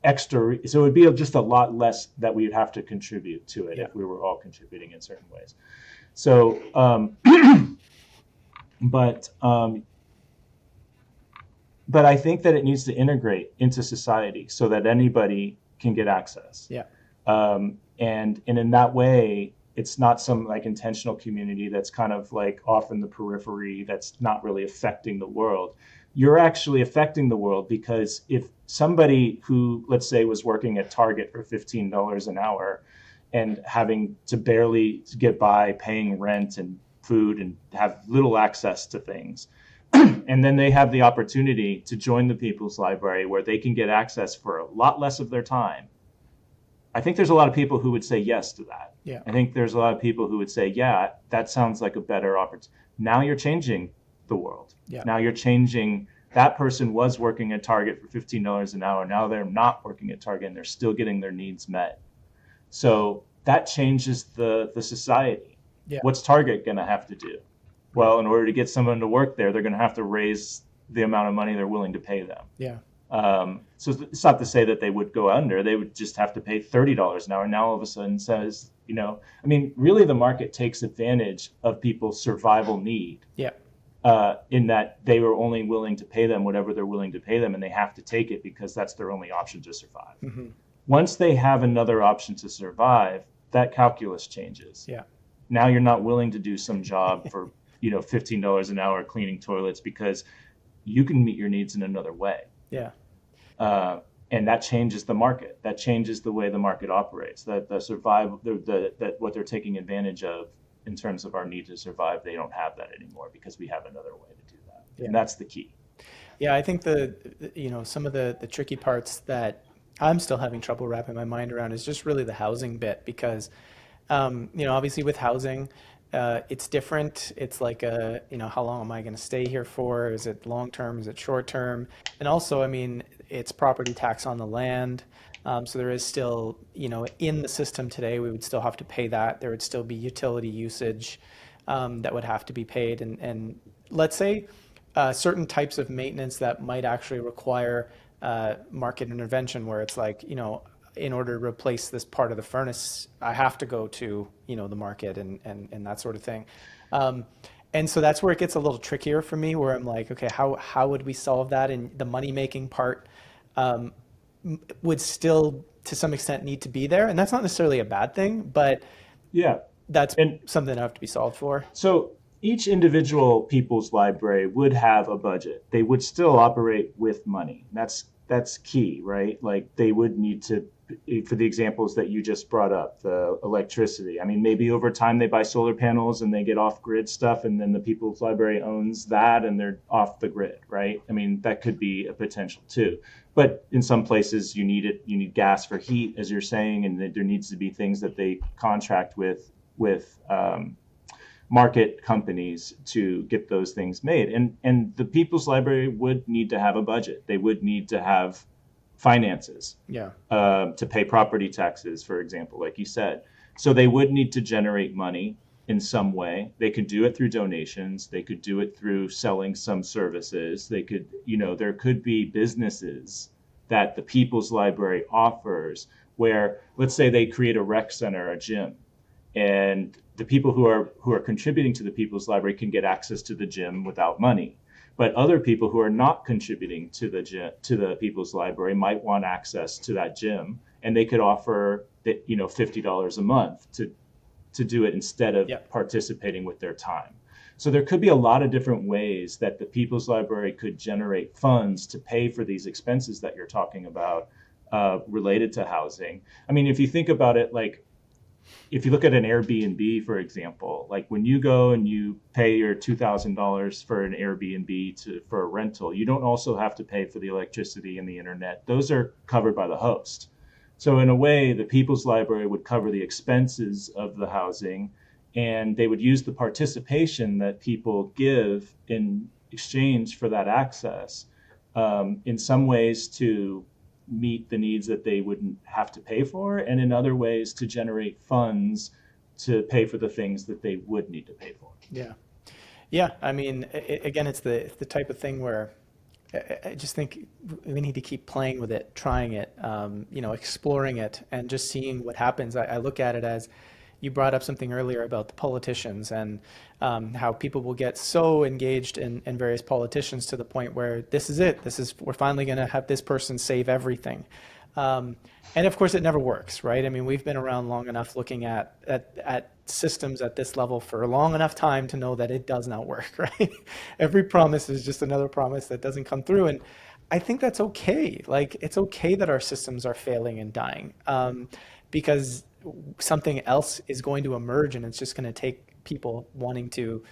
extra. So it would be just a lot less that we would have to contribute to it if we were all contributing in certain ways. So, but I think that it needs to integrate into society so that anybody can get access. Yeah. And in that way, it's not some like intentional community that's kind of like off in the periphery that's not really affecting the world. You're actually affecting the world, because if somebody who, let's say, was working at Target for $15 an hour and having to barely get by paying rent and food and have little access to things, and then they have the opportunity to join the People's Library where they can get access for a lot less of their time, I think there's a lot of people who would say yes to that. Yeah. I think there's a lot of people who would say, yeah, that sounds like a better opportunity. Now you're changing the world. Yeah. Now you're changing that person was working at Target for $15 an hour. Now they're not working at Target and they're still getting their needs met. So that changes the society. Yeah. What's Target going to have to do? Well, in order to get someone to work there, they're going to have to raise the amount of money they're willing to pay them. Yeah. So it's not to say that they would go under. They would just have to pay $30 an hour. Now all of a sudden says, I mean, really the market takes advantage of people's survival need. Yeah. In that they were only willing to pay them whatever they're willing to pay them, and they have to take it because that's their only option to survive. Mm-hmm. Once they have another option to survive, that calculus changes. Yeah. Now you're not willing to do some job for $15 an hour cleaning toilets because you can meet your needs in another way. Yeah. And that changes the market. That changes the way the market operates. That that what they're taking advantage of in terms of our need to survive, they don't have that anymore because we have another way to do that. Yeah. And that's the key. Yeah, I think some of the tricky parts that I'm still having trouble wrapping my mind around is just really the housing bit because, obviously with housing, it's different. It's like how long am I going to stay here for? Is it long term? Is it short term? And also, I mean, it's property tax on the land. So there is still, in the system today, we would still have to pay that. There would still be utility usage that would have to be paid. And let's say certain types of maintenance that might actually require market intervention where it's like, in order to replace this part of the furnace, I have to go to, the market and that sort of thing. And so that's where it gets a little trickier for me, where I'm like, okay, how would we solve that? And the money making part would still, to some extent, need to be there. And that's not necessarily a bad thing, but yeah, that's something that have to be solved for. So each individual people's library would have a budget. They would still operate with money. That's key, right? Like they would need to, for the examples that you just brought up, the electricity. I mean, maybe over time they buy solar panels and they get off grid stuff, and then the people's library owns that and they're off the grid, right? I mean, that could be a potential too. But in some places you need it. You need gas for heat, as you're saying, and there needs to be things that they contract with market companies to get those things made. And the People's Library would need to have a budget. They would need to have finances to pay property taxes, for example, like you said. So they would need to generate money in some way. They could do it through donations. They could do it through selling some services. They could, there could be businesses that the People's Library offers where, let's say they create a rec center, a gym, and the people who are contributing to the People's Library can get access to the gym without money. But other people who are not contributing to the People's Library might want access to that gym, and they could offer $50 a month to do it instead of participating with their time. So there could be a lot of different ways that the People's Library could generate funds to pay for these expenses that you're talking about related to housing. I mean, if you think about it, like if you look at an Airbnb, for example, like when you go and you pay your $2,000 for an Airbnb for a rental, you don't also have to pay for the electricity and the internet. Those are covered by the host. So in a way, the People's Library would cover the expenses of the housing, and they would use the participation that people give in exchange for that access in some ways to meet the needs that they wouldn't have to pay for, and in other ways to generate funds to pay for the things that they would need to pay for. Yeah. I mean, again, it's the type of thing where I just think we need to keep playing with it, trying it, exploring it, and just seeing what happens. I look at it as, you brought up something earlier about the politicians and how people will get so engaged in various politicians to the point where this is it. We're finally going to have this person save everything. And of course, it never works, right? I mean, we've been around long enough looking at systems at this level for a long enough time to know that it does not work, right? Every promise is just another promise that doesn't come through. And I think that's okay. Like, it's okay that our systems are failing and dying because something else is going to emerge, and it's just going to take people wanting to,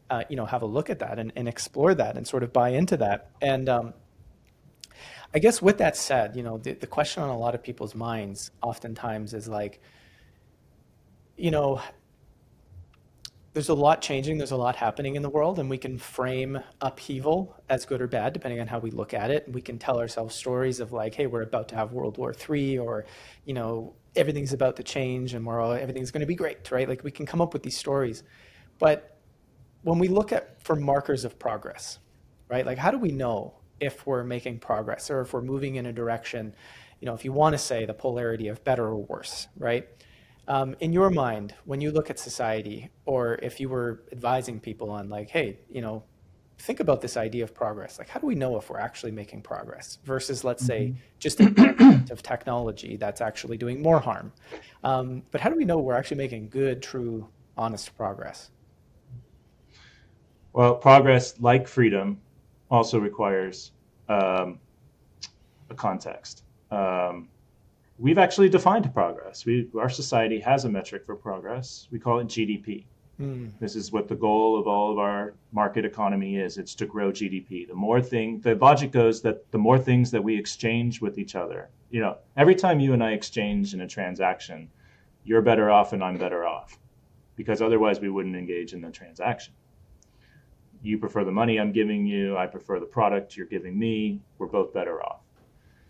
have a look at that and explore that and sort of buy into that. And I guess with that said, the question on a lot of people's minds oftentimes is like, there's a lot changing, there's a lot happening in the world, and we can frame upheaval as good or bad, depending on how we look at it. We can tell ourselves stories of like, hey, we're about to have World War III, or, everything's about to change and everything's going to be great, right? Like we can come up with these stories. But when we look at for markers of progress, right? Like how do we know if we're making progress or if we're moving in a direction, if you want to say the polarity of better or worse, right? In your mind, when you look at society, or if you were advising people on like, hey, think about this idea of progress. Like, how do we know if we're actually making progress versus, let's say, just advancement of technology that's actually doing more harm? But how do we know we're actually making good, true, honest progress? Well, progress, like freedom, also requires um, a context. We've actually defined progress. Our society has a metric for progress. We call it GDP. Mm, This is what the goal of all of our market economy is. It's to grow GDP. The logic goes that the more things that we exchange with each other, every time you and I exchange in a transaction, you're better off and I'm better off, because otherwise we wouldn't engage in the transaction. You prefer the money I'm giving you, I prefer the product you're giving me, we're both better off.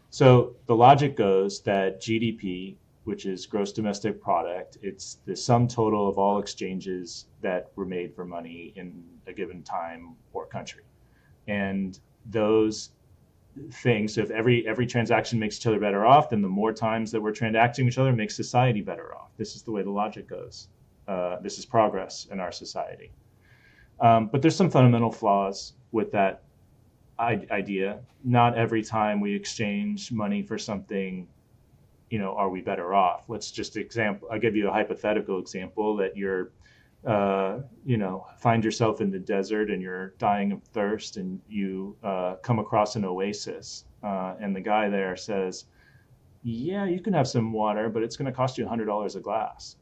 So the logic goes that GDP, which is gross domestic product, it's the sum total of all exchanges that were made for money in a given time or country. And those things, so if every transaction makes each other better off, then the more times that we're transacting with each other makes society better off. This is the way the logic goes. This is progress in our society. But there's some fundamental flaws with that idea. Not every time we exchange money for something, are we better off? I'll give you a hypothetical example that find yourself in the desert and you're dying of thirst and you come across an oasis. And the guy there says, yeah, you can have some water, but it's going to cost you $100 a glass.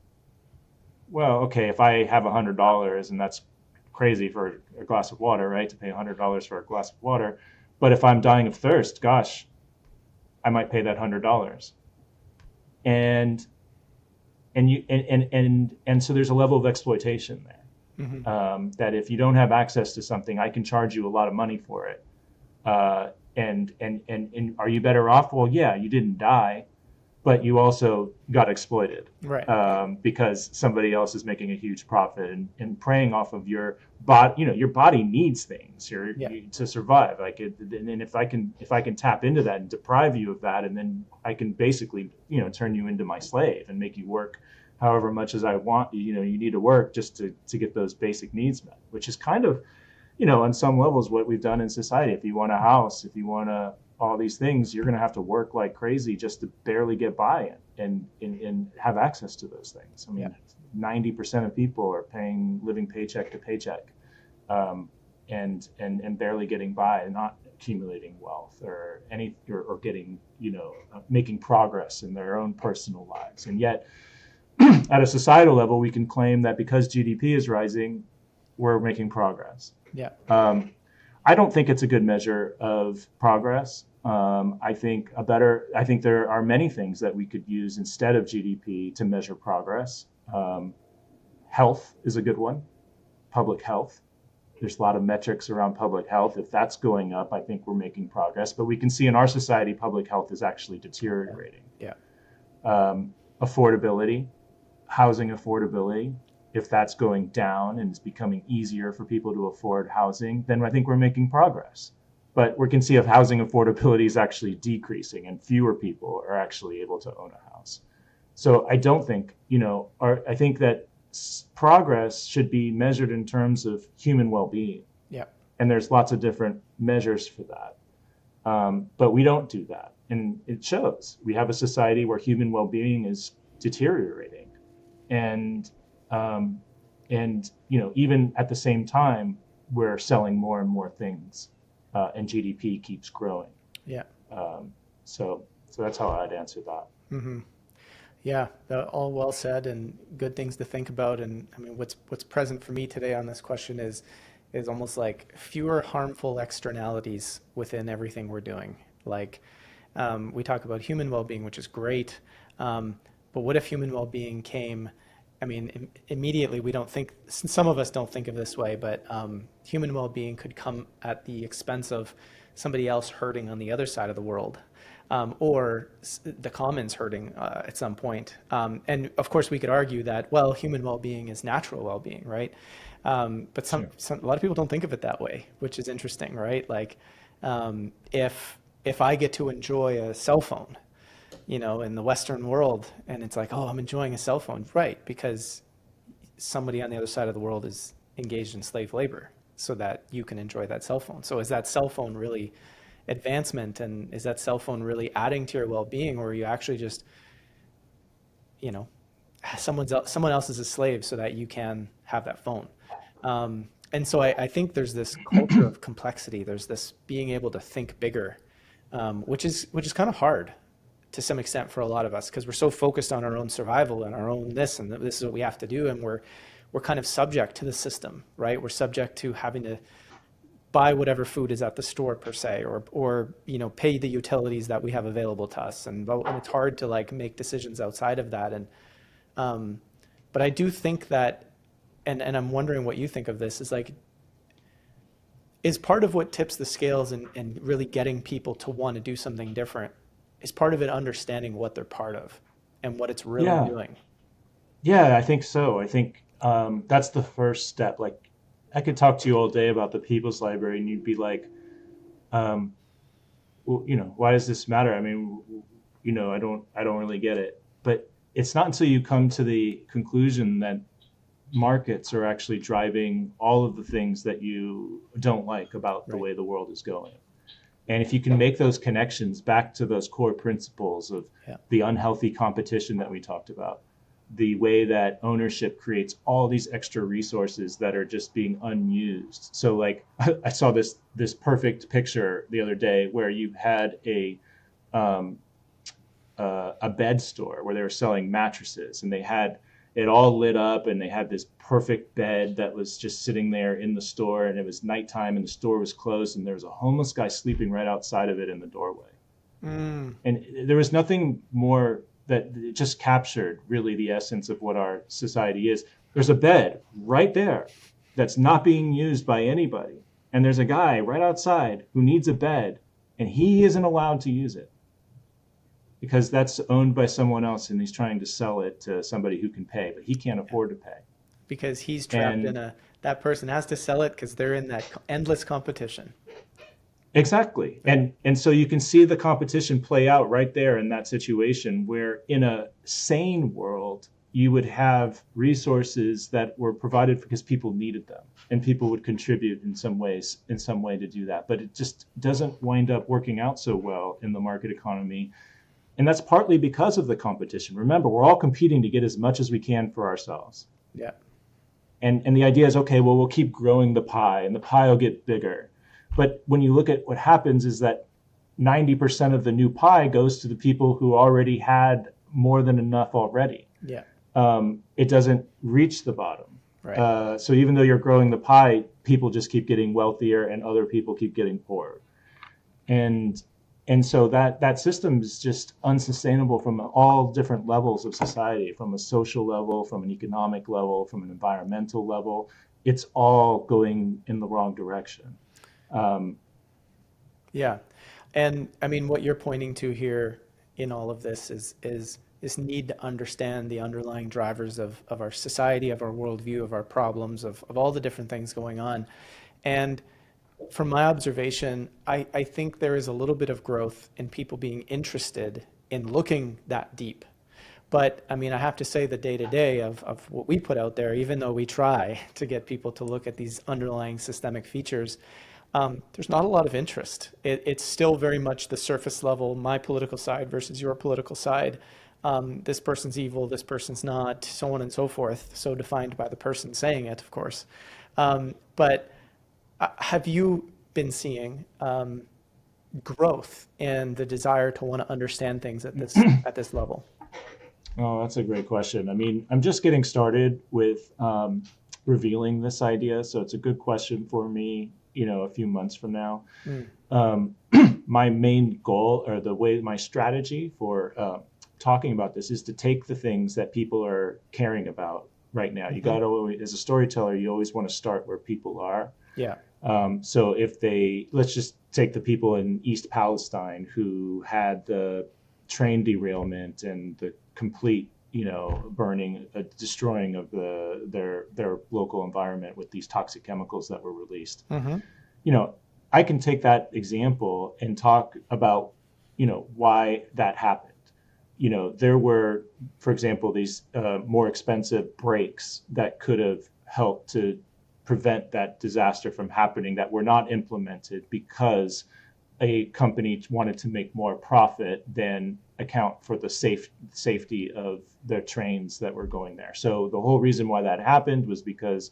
Well, okay, if I have $100 and that's crazy for a glass of water, right? To pay $100 for a glass of water. But if I'm dying of thirst, gosh, I might pay that $100. And so there's a level of exploitation there. hmm That if you don't have access to something, I can charge you a lot of money for it. And are you better off? Well, yeah, you didn't die, but you also got exploited, Right. because somebody else is making a huge profit and preying off of your body. Your body needs things Yeah. to survive. And if I can tap into that and deprive you of that, and then I can basically turn you into my slave and make you work however much as I want. You need to work just to get those basic needs met, which is kind of on some levels what we've done in society. If you want a house, if you want all these things, you're going to have to work like crazy just to barely get by and have access to those things. I mean, Yeah. 90% of people are living paycheck to paycheck, and barely getting by, and not accumulating wealth or getting making progress in their own personal lives. And yet, at a societal level, we can claim that because GDP is rising, we're making progress. Yeah. I don't think it's a good measure of progress. I think there are many things that we could use instead of GDP to measure progress. Health is a good one. Public health. There's a lot of metrics around public health. If that's going up, I think we're making progress. But we can see in our society, public health is actually deteriorating. Yeah. Affordability, housing affordability. If that's going down and it's becoming easier for people to afford housing, then I think we're making progress. But we can see if housing affordability is actually decreasing and fewer people are actually able to own a house. So I don't think, I think that progress should be measured in terms of human well-being. Yeah. And there's lots of different measures for that. But we don't do that. And it shows. We have a society where human well-being is deteriorating. And even at the same time, we're selling more and more things, and GDP keeps growing. Yeah. So that's how I'd answer that. hmm Yeah, all well said and good things to think about. And I mean, what's present for me today on this question is almost like fewer harmful externalities within everything we're doing. Like we talk about human well-being, which is great, but what if human well-being came I mean, immediately we don't think, some of us don't think of this way, but human well-being could come at the expense of somebody else hurting on the other side of the world, or the commons hurting at some point. And of course, we could argue that, well, human well-being is natural well-being, right? But Sure. a lot of people don't think of it that way, which is interesting, right? Like, if I get to enjoy a cell phone, in the Western world, and it's like, oh, I'm enjoying a cell phone, right? Because somebody on the other side of the world is engaged in slave labor so that you can enjoy that cell phone. So is that cell phone really advancement, and is that cell phone really adding to your well-being, or are you actually just, you know, someone else is a slave so that you can have that phone? And so I think there's this culture of complexity. There's this being able to think bigger, which is kind of hard to some extent for a lot of us, because we're so focused on our own survival and our own this, and this is what we have to do, and we're kind of subject to the system, right? We're subject to having to buy whatever food is at the store per se, or pay the utilities that we have available to us, and it's hard to like make decisions outside of that. And but I do think that, and I'm wondering what you think of this, is like, is part of what tips the scales and really getting people to want to do something different, is part of it understanding what they're part of and what it's really Yeah. doing. Yeah, I think so. I think that's the first step. Like, I could talk to you all day about the People's Library, and you'd be like, um, well, why does this matter? I mean, I don't really get it. But it's not until you come to the conclusion that markets are actually driving all of the things that you don't like about the Right. way the world is going. And if you can make those connections back to those core principles of Yeah. the unhealthy competition that we talked about, the way that ownership creates all these extra resources that are just being unused. So like I saw this perfect picture the other day where you had um, a bed store where they were selling mattresses, and they had it all lit up, and they had this perfect bed that was just sitting there in the store, and it was nighttime and the store was closed, and there was a homeless guy sleeping right outside of it in the doorway. Mm, And there was nothing more that it just captured really the essence of what our society is. There's a bed right there that's not being used by anybody, and there's a guy right outside who needs a bed, and he isn't allowed to use it because that's owned by someone else, and he's trying to sell it to somebody who can pay, but he can't afford to pay. because he's trapped in And that person has to sell it because they're in that endless competition. exactly. Right. And so you can see the competition play out right there in that situation, where in a sane world, you would have resources that were provided because people needed them, and people would contribute in some ways, in some way, to do that. But it just doesn't wind up working out so well in the market economy. And that's partly because of the competition. Remember, we're all competing to get as much as we can for ourselves. Yeah. And the idea is, okay, well, we'll keep growing the pie, and the pie will get bigger. But when you look at what happens, is that 90% of the new pie goes to the people who already had more than enough already. Yeah. It doesn't reach the bottom. Right. So even though you're growing the pie, people just keep getting wealthier, and other people keep getting poorer. And so that system is just unsustainable from all different levels of society, from a social level, from an economic level, from an environmental level. It's all going in the wrong direction. Um, Yeah. And I mean, what you're pointing to here in all of this is this need to understand the underlying drivers of our society, of our worldview, of our problems, of all the different things going on. And from my observation, I think there is a little bit of growth in people being interested in looking that deep. But I mean, I have to say the day to day of what we put out there, even though we try to get people to look at these underlying systemic features, there's not a lot of interest. It's still very much the surface level, my political side versus your political side. This person's evil, this person's not, so on and so forth. So defined by the person saying it, of course. But have you been seeing growth and the desire to want to understand things at this level? oh, that's a great question. I mean, I'm just getting started with revealing this idea, so it's a good question for me, a few months from now. Mm, Um, my main goal, or the way, my strategy for talking about this is to take the things that people are caring about right now. You got to, as a storyteller, you always want to start where people are. Yeah. So if let's just take the people in East Palestine who had the train derailment and the complete, burning, destroying of their local environment with these toxic chemicals that were released. I can take that example and talk about, why that happened. There were, for example, these more expensive brakes that could have helped to prevent that disaster from happening that were not implemented because a company wanted to make more profit than account for the safety of their trains that were going there. So the whole reason why that happened was because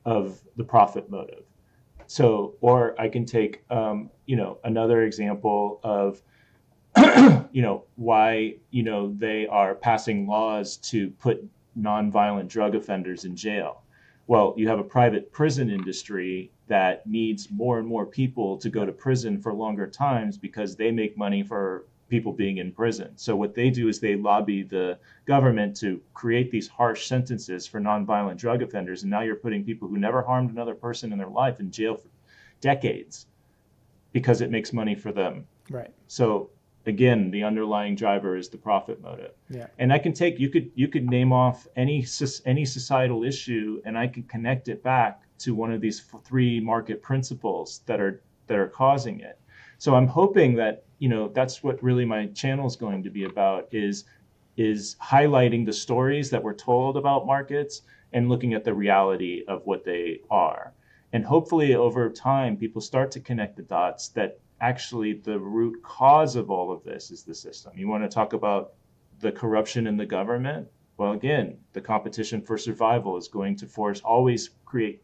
of the profit motive. So, or I can take, another example of, why, they are passing laws to put nonviolent drug offenders in jail. Well, you have a private prison industry that needs more and more people to go to prison for longer times because they make money for people being in prison. So what they do is they lobby the government to create these harsh sentences for nonviolent drug offenders. And now you're putting people who never harmed another person in their life in jail for decades because it makes money for them. Right. So again, the underlying driver is the profit motive. Yeah. And I can take, you could name off any societal issue, and I can connect it back to one of these three market principles that are causing it. So I'm hoping that, that's what really my channel is going to be about, is highlighting the stories that were told about markets and looking at the reality of what they are. And hopefully over time, people start to connect the dots that actually the root cause of all of this is the system. You want to talk about the corruption in the government? Well, again, the competition for survival is going to always create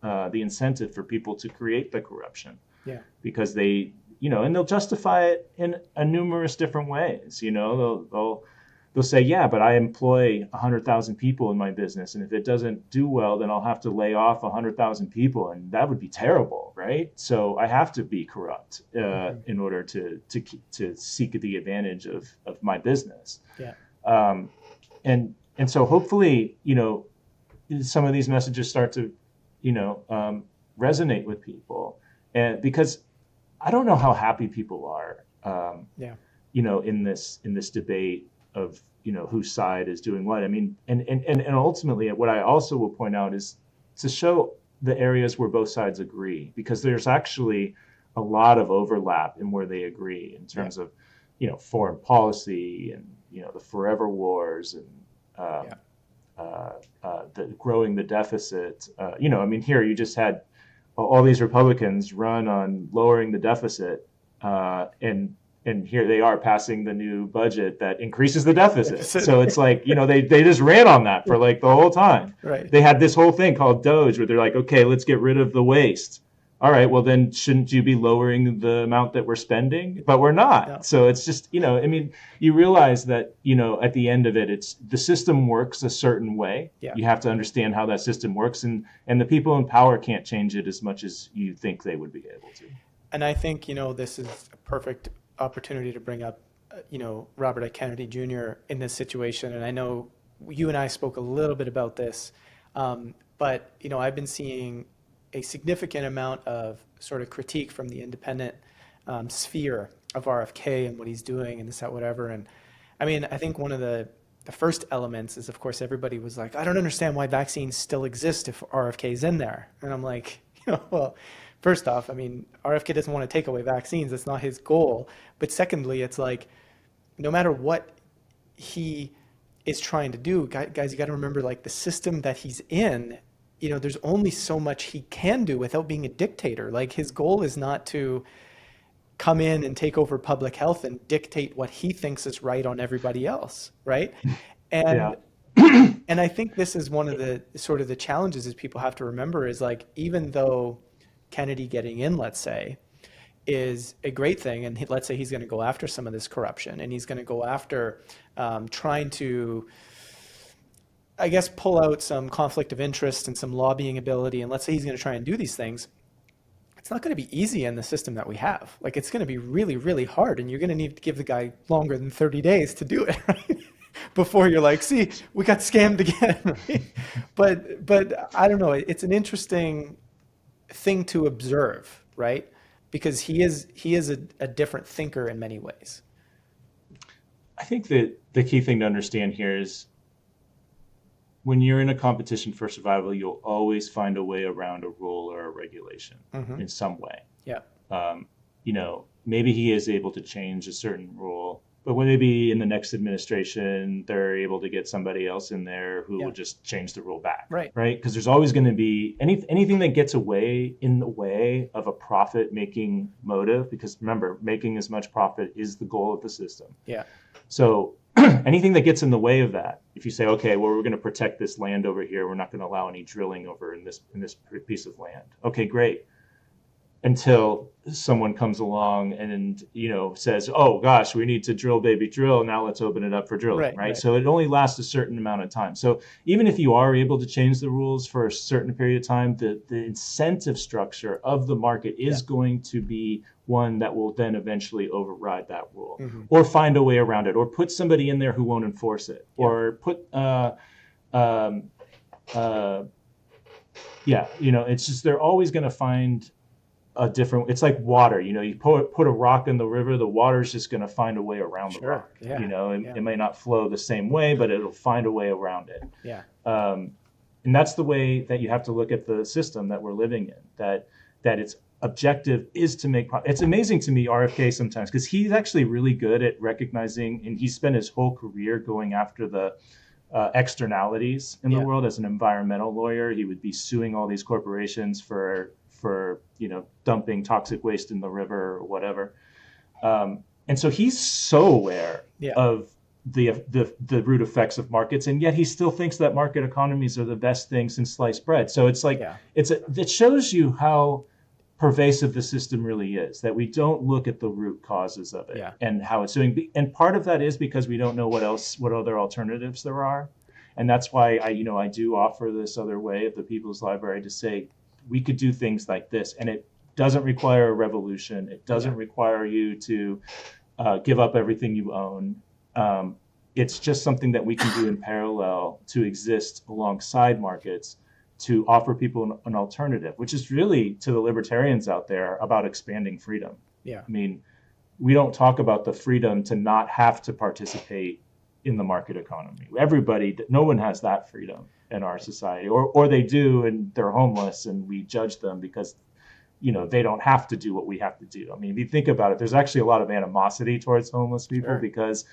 the incentive for people to create the corruption. Yeah. Because they, and they'll justify it in numerous different ways. They'll say, yeah, but I employ 100,000 people in my business, and if it doesn't do well, then I'll have to lay off 100,000 people, and that would be terrible, right? So I have to be corrupt in order to seek the advantage of my business. Yeah. And so hopefully, some of these messages start to, resonate with people, and because I don't know how happy people are, in this debate of whose side is doing what. I mean, and ultimately, what I also will point out is to show the areas where both sides agree, because there's actually a lot of overlap in where they agree in terms of foreign policy and the forever wars and the growing the deficit. I mean, here you just had all these Republicans run on lowering the deficit, and here they are passing the new budget that increases the deficit. So it's like, they just ran on that for like the whole time. Right. They had this whole thing called Doge where they're like, okay, let's get rid of the waste. All right, well then shouldn't you be lowering the amount that we're spending? But we're not. No. So it's just, I mean, you realize that, at the end of it, it's the system works a certain way. Yeah. You have to understand how that system works, and the people in power can't change it as much as you think they would be able to. And I think, this is a perfect opportunity to bring up, Robert F. Kennedy Jr. in this situation. And I know you and I spoke a little bit about this, but, I've been seeing a significant amount of sort of critique from the independent sphere of RFK and what he's doing and this, that, whatever. And I mean, I think one of the first elements is, of course, everybody was like, I don't understand why vaccines still exist if RFK is in there. And I'm like, well, first off, I mean, RFK doesn't want to take away vaccines. That's not his goal. But secondly, it's like, no matter what he is trying to do, guys, you got to remember, like, the system that he's in, there's only so much he can do without being a dictator. Like, his goal is not to come in and take over public health and dictate what he thinks is right on everybody else, right? And and I think this is one of the sort of the challenges is people have to remember is, like, even though Kennedy getting in, let's say, is a great thing, and let's say he's going to go after some of this corruption, and he's going to go after trying to, I guess, pull out some conflict of interest and some lobbying ability, and let's say he's going to try and do these things. it's not going to be easy in the system that we have. Like it's going to be really, really hard, and you're going to need to give the guy longer than 30 days to do it, right? Before you're like, see, we got scammed again, right? But I don't know. It's an interesting thing to observe, right? Because he is a different thinker in many ways. I think that the key thing to understand here is when you're in a competition for survival, you'll always find a way around a rule or a regulation in some way. Yeah. Maybe he is able to change a certain rule, but when maybe in the next administration, they're able to get somebody else in there who will just change the rule back. Right. Because there's always going to be anything that gets away in the way of a profit making motive, because remember, making as much profit is the goal of the system. Yeah. So anything that gets in the way of that, if you say, okay, well, we're going to protect this land over here, we're not going to allow any drilling over in this piece of land. Okay, great. Until someone comes along and says, oh gosh, we need to drill, baby, drill. Now let's open it up for drilling, right? So it only lasts a certain amount of time. So even if you are able to change the rules for a certain period of time, the incentive structure of the market is going to be one that will then eventually override that rule, or find a way around it, or put somebody in there who won't enforce it, or put it's just they're always going to find a different. It's like water, you put a rock in the river, the water's just going to find a way around the rock. It may not flow the same way, but it'll find a way around it. And that's the way that you have to look at the system that we're living in, that its objective is to make profit. It's amazing to me, RFK, sometimes, because he's actually really good at recognizing, and he spent his whole career going after the externalities in the world. As an environmental lawyer, he would be suing all these corporations for dumping toxic waste in the river or whatever. And so he's so aware of the root effects of markets, and yet he still thinks that market economies are the best thing since sliced bread. So it's like it shows you how pervasive the system really is, that we don't look at the root causes of it and how it's doing. And part of that is because we don't know what other alternatives there are. And that's why I do offer this other way of the People's Library, to say we could do things like this, and it doesn't require a revolution. It doesn't require you to give up everything you own. It's just something that we can do in parallel to exist alongside markets, to offer people an alternative, which is really, to the libertarians out there, about expanding freedom. I mean, we don't talk about the freedom to not have to participate in the market economy. No one has that freedom in our society, or they do, and they're homeless, and we judge them because they don't have to do what we have to do. I mean, if you think about it, there's actually a lot of animosity towards homeless people because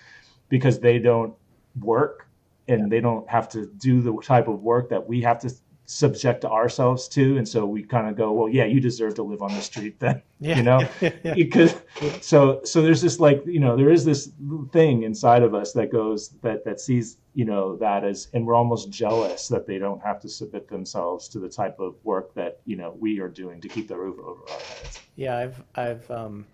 they don't work, and they don't have to do the type of work that we have to subject ourselves to, and so we kind of go, well, yeah, you deserve to live on the street then. Because so there's this there is this thing inside of us that goes that sees that as, and we're almost jealous that they don't have to submit themselves to the type of work that we are doing to keep the roof over our heads.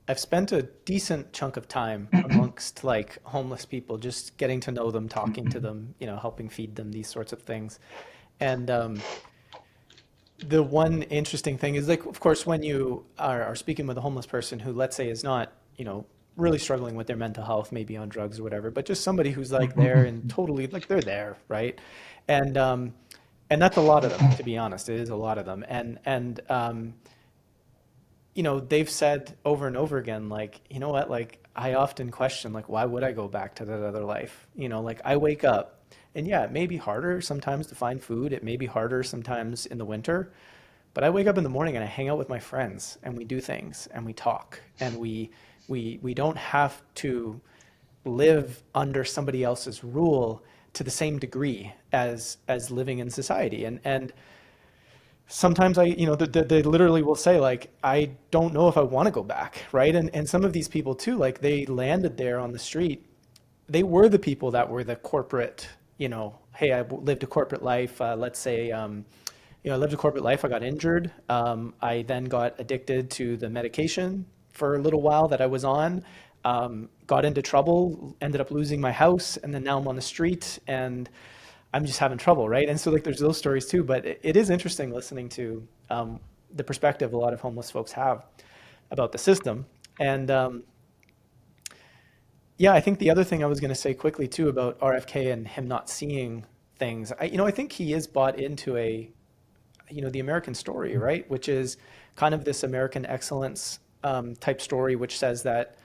I've spent a decent chunk of time amongst homeless people, just getting to know them, talking to them, helping feed them, these sorts of things. And the one interesting thing is, of course, when you are speaking with a homeless person who, let's say, is not, really struggling with their mental health, maybe on drugs or whatever, but just somebody who's there and totally they're there, right? And that's a lot of them, to be honest. It is a lot of them. And they've said over and over again, you know what, I often question, why would I go back to that other life? I wake up, and it may be harder sometimes to find food. It may be harder sometimes in the winter, but I wake up in the morning and I hang out with my friends, and we do things, and we talk, and we don't have to live under somebody else's rule to the same degree as living in society. And sometimes they literally will say, I don't know if I want to go back, right? And some of these people too, they landed there on the street. They were the people that were the corporate, hey, I lived a corporate life. Let's say, I lived a corporate life. I got injured. I then got addicted to the medication for a little while that I was on, got into trouble, ended up losing my house, and then now I'm on the street and I'm just having trouble, right? And so there's those stories too, but it is interesting listening to the perspective a lot of homeless folks have about the system. And yeah, I think the other thing I was going to say quickly too about RFK and him not seeing things, I think he is bought into the American story, right? Which is kind of this American excellence type story, which says that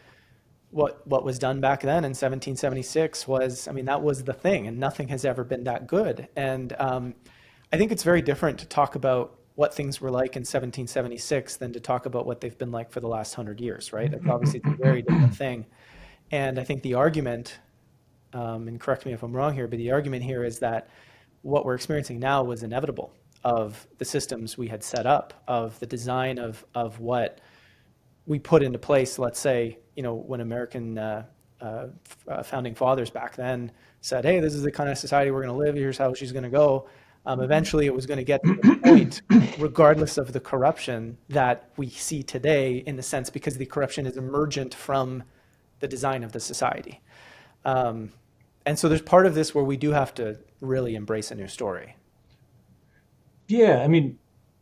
what was done back then in 1776 was, I mean, that was the thing, and nothing has ever been that good. And I think it's very different to talk about what things were like in 1776 than to talk about what they've been like for the last 100 years, right? Like obviously it's a very different thing. And I think the argument, and correct me if I'm wrong here, but the argument here is that what we're experiencing now was inevitable of the systems we had set up, of the design of what we put into place. Let's say, when American founding fathers back then said, hey, this is the kind of society we're going to live, here's how she's going to go. Eventually it was going to get to the point, regardless of the corruption that we see today, in the sense because the corruption is emergent from the design of the society. And so there's part of this where we do have to really embrace a new story. Yeah, I mean,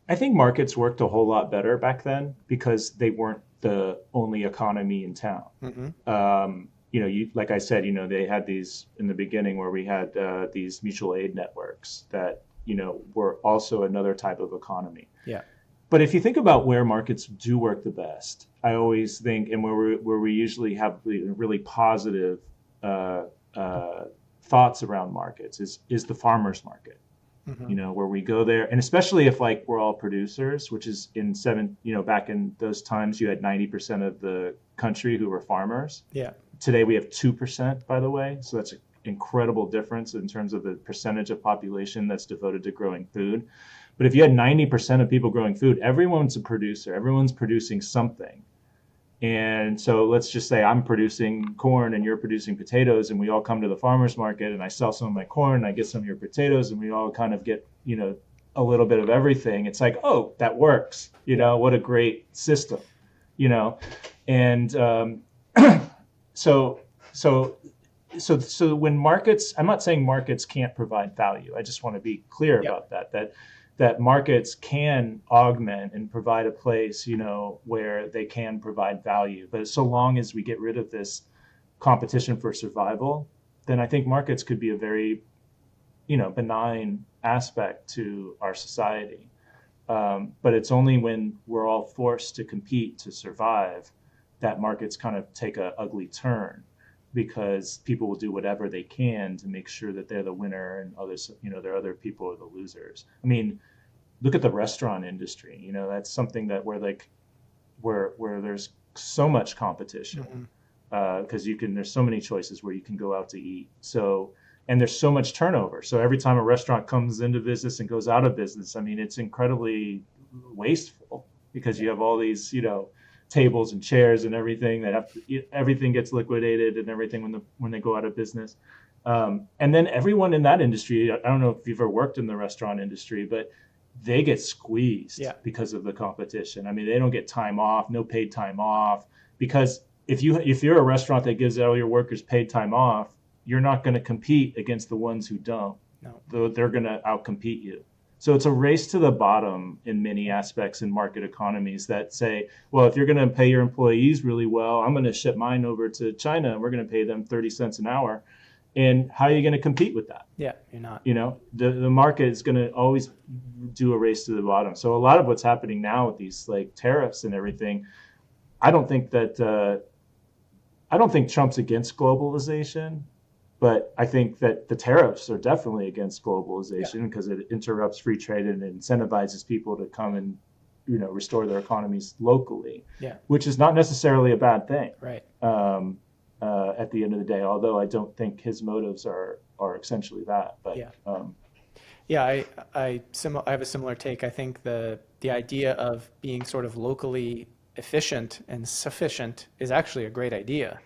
I think markets worked a whole lot better back then because they weren't the only economy in town. Like I said, they had these in the beginning where we had these mutual aid networks that, were also another type of economy. Yeah. But if you think about where markets do work the best, I always think, and where we usually have really positive thoughts around markets is the farmers market. Where we go there, and especially if like we're all producers, which is back in those times, you had 90% of the country who were farmers. Yeah. Today we have 2%, by the way. So that's an incredible difference in terms of the percentage of population that's devoted to growing food. But if you had 90% of people growing food, everyone's a producer. Everyone's producing something. And so let's just say I'm producing corn and you're producing potatoes, and we all come to the farmer's market and I sell some of my corn and I get some of your potatoes, and we all kind of get, a little bit of everything. It's like, oh, that works. What a great system, and so when markets, I'm not saying markets can't provide value. I just want to be clear about that markets can augment and provide a place, where they can provide value. But so long as we get rid of this competition for survival, then I think markets could be a very, benign aspect to our society. But it's only when we're all forced to compete to survive that markets kind of take an ugly turn, because people will do whatever they can to make sure that they're the winner and others, their other people are the losers. I mean, look at the restaurant industry. That's something that where there's so much competition, because there's so many choices where you can go out to eat. So, and there's so much turnover. So every time a restaurant comes into business and goes out of business, I mean, it's incredibly wasteful, because you have all these, tables and chairs and everything everything gets liquidated and everything when they go out of business. And then everyone in that industry, I don't know if you've ever worked in the restaurant industry, but they get squeezed because of the competition. I mean, they don't get time off, no paid time off, because if you're a restaurant that gives all your workers paid time off, you're not going to compete against the ones who don't. No. They're going to outcompete you. So it's a race to the bottom in many aspects in market economies that say, well, if you're going to pay your employees really well, I'm going to ship mine over to China and we're going to pay them 30 cents an hour. And how are you going to compete with that? Yeah, you're not. The market is going to always do a race to the bottom. So a lot of what's happening now with these like tariffs and everything, I don't think Trump's against globalization. But I think that the tariffs are definitely against globalization, because it interrupts free trade and it incentivizes people to come and, restore their economies locally, which is not necessarily a bad thing. Right. At the end of the day, although I don't think his motives are essentially that. But I have a similar take. I think the idea of being sort of locally efficient and sufficient is actually a great idea.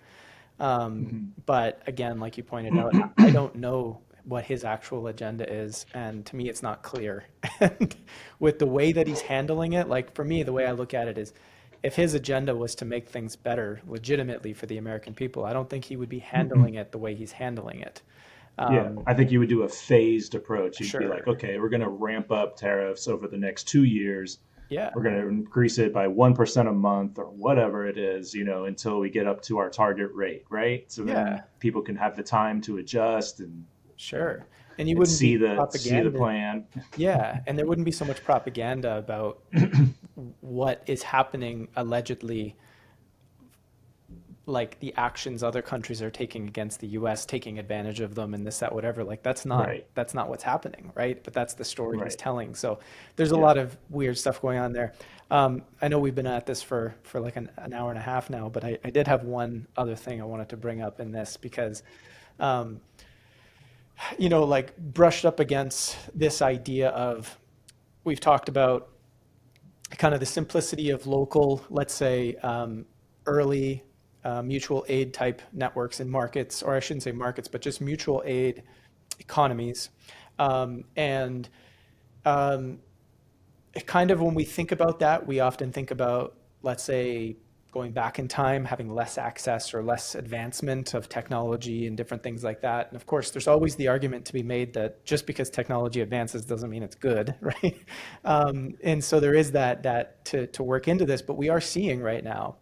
But again, like you pointed out, I don't know what his actual agenda is, and to me it's not clear. And with the way that he's handling it, like for me, the way I look at it is, if his agenda was to make things better legitimately for the American people, I don't think he would be handling it the way he's handling it. I think you would do a phased approach. You'd be like, okay, we're going to ramp up tariffs over the next 2 years, Yeah. We're going to increase it by 1% a month or whatever it is, until we get up to our target rate, right? So then Yeah. people can have the time to adjust and Sure. And you and wouldn't see be the propaganda. plan. Yeah. And there wouldn't be so much propaganda about what is happening allegedly, like the actions other countries are taking against the US, taking advantage of them and this, that, whatever. Like Right, that's not what's happening, right? But that's the story he's right. telling. So there's a Yeah. lot of weird stuff going on there. I know we've been at this for like an hour and a half now, but I did have one other thing I wanted to bring up in this because um, like brushed up against this idea of we've talked about kind of the simplicity of local, let's say, early mutual aid type networks and markets, or I shouldn't say markets, but just mutual aid economies. And um, kind of when we think about that, we often think about, let's say, going back in time, having less access or less advancement of technology and different things like that. And of course, there's always the argument to be made that just because technology advances doesn't mean it's good, right? And so there is that to work into this, but we are seeing right now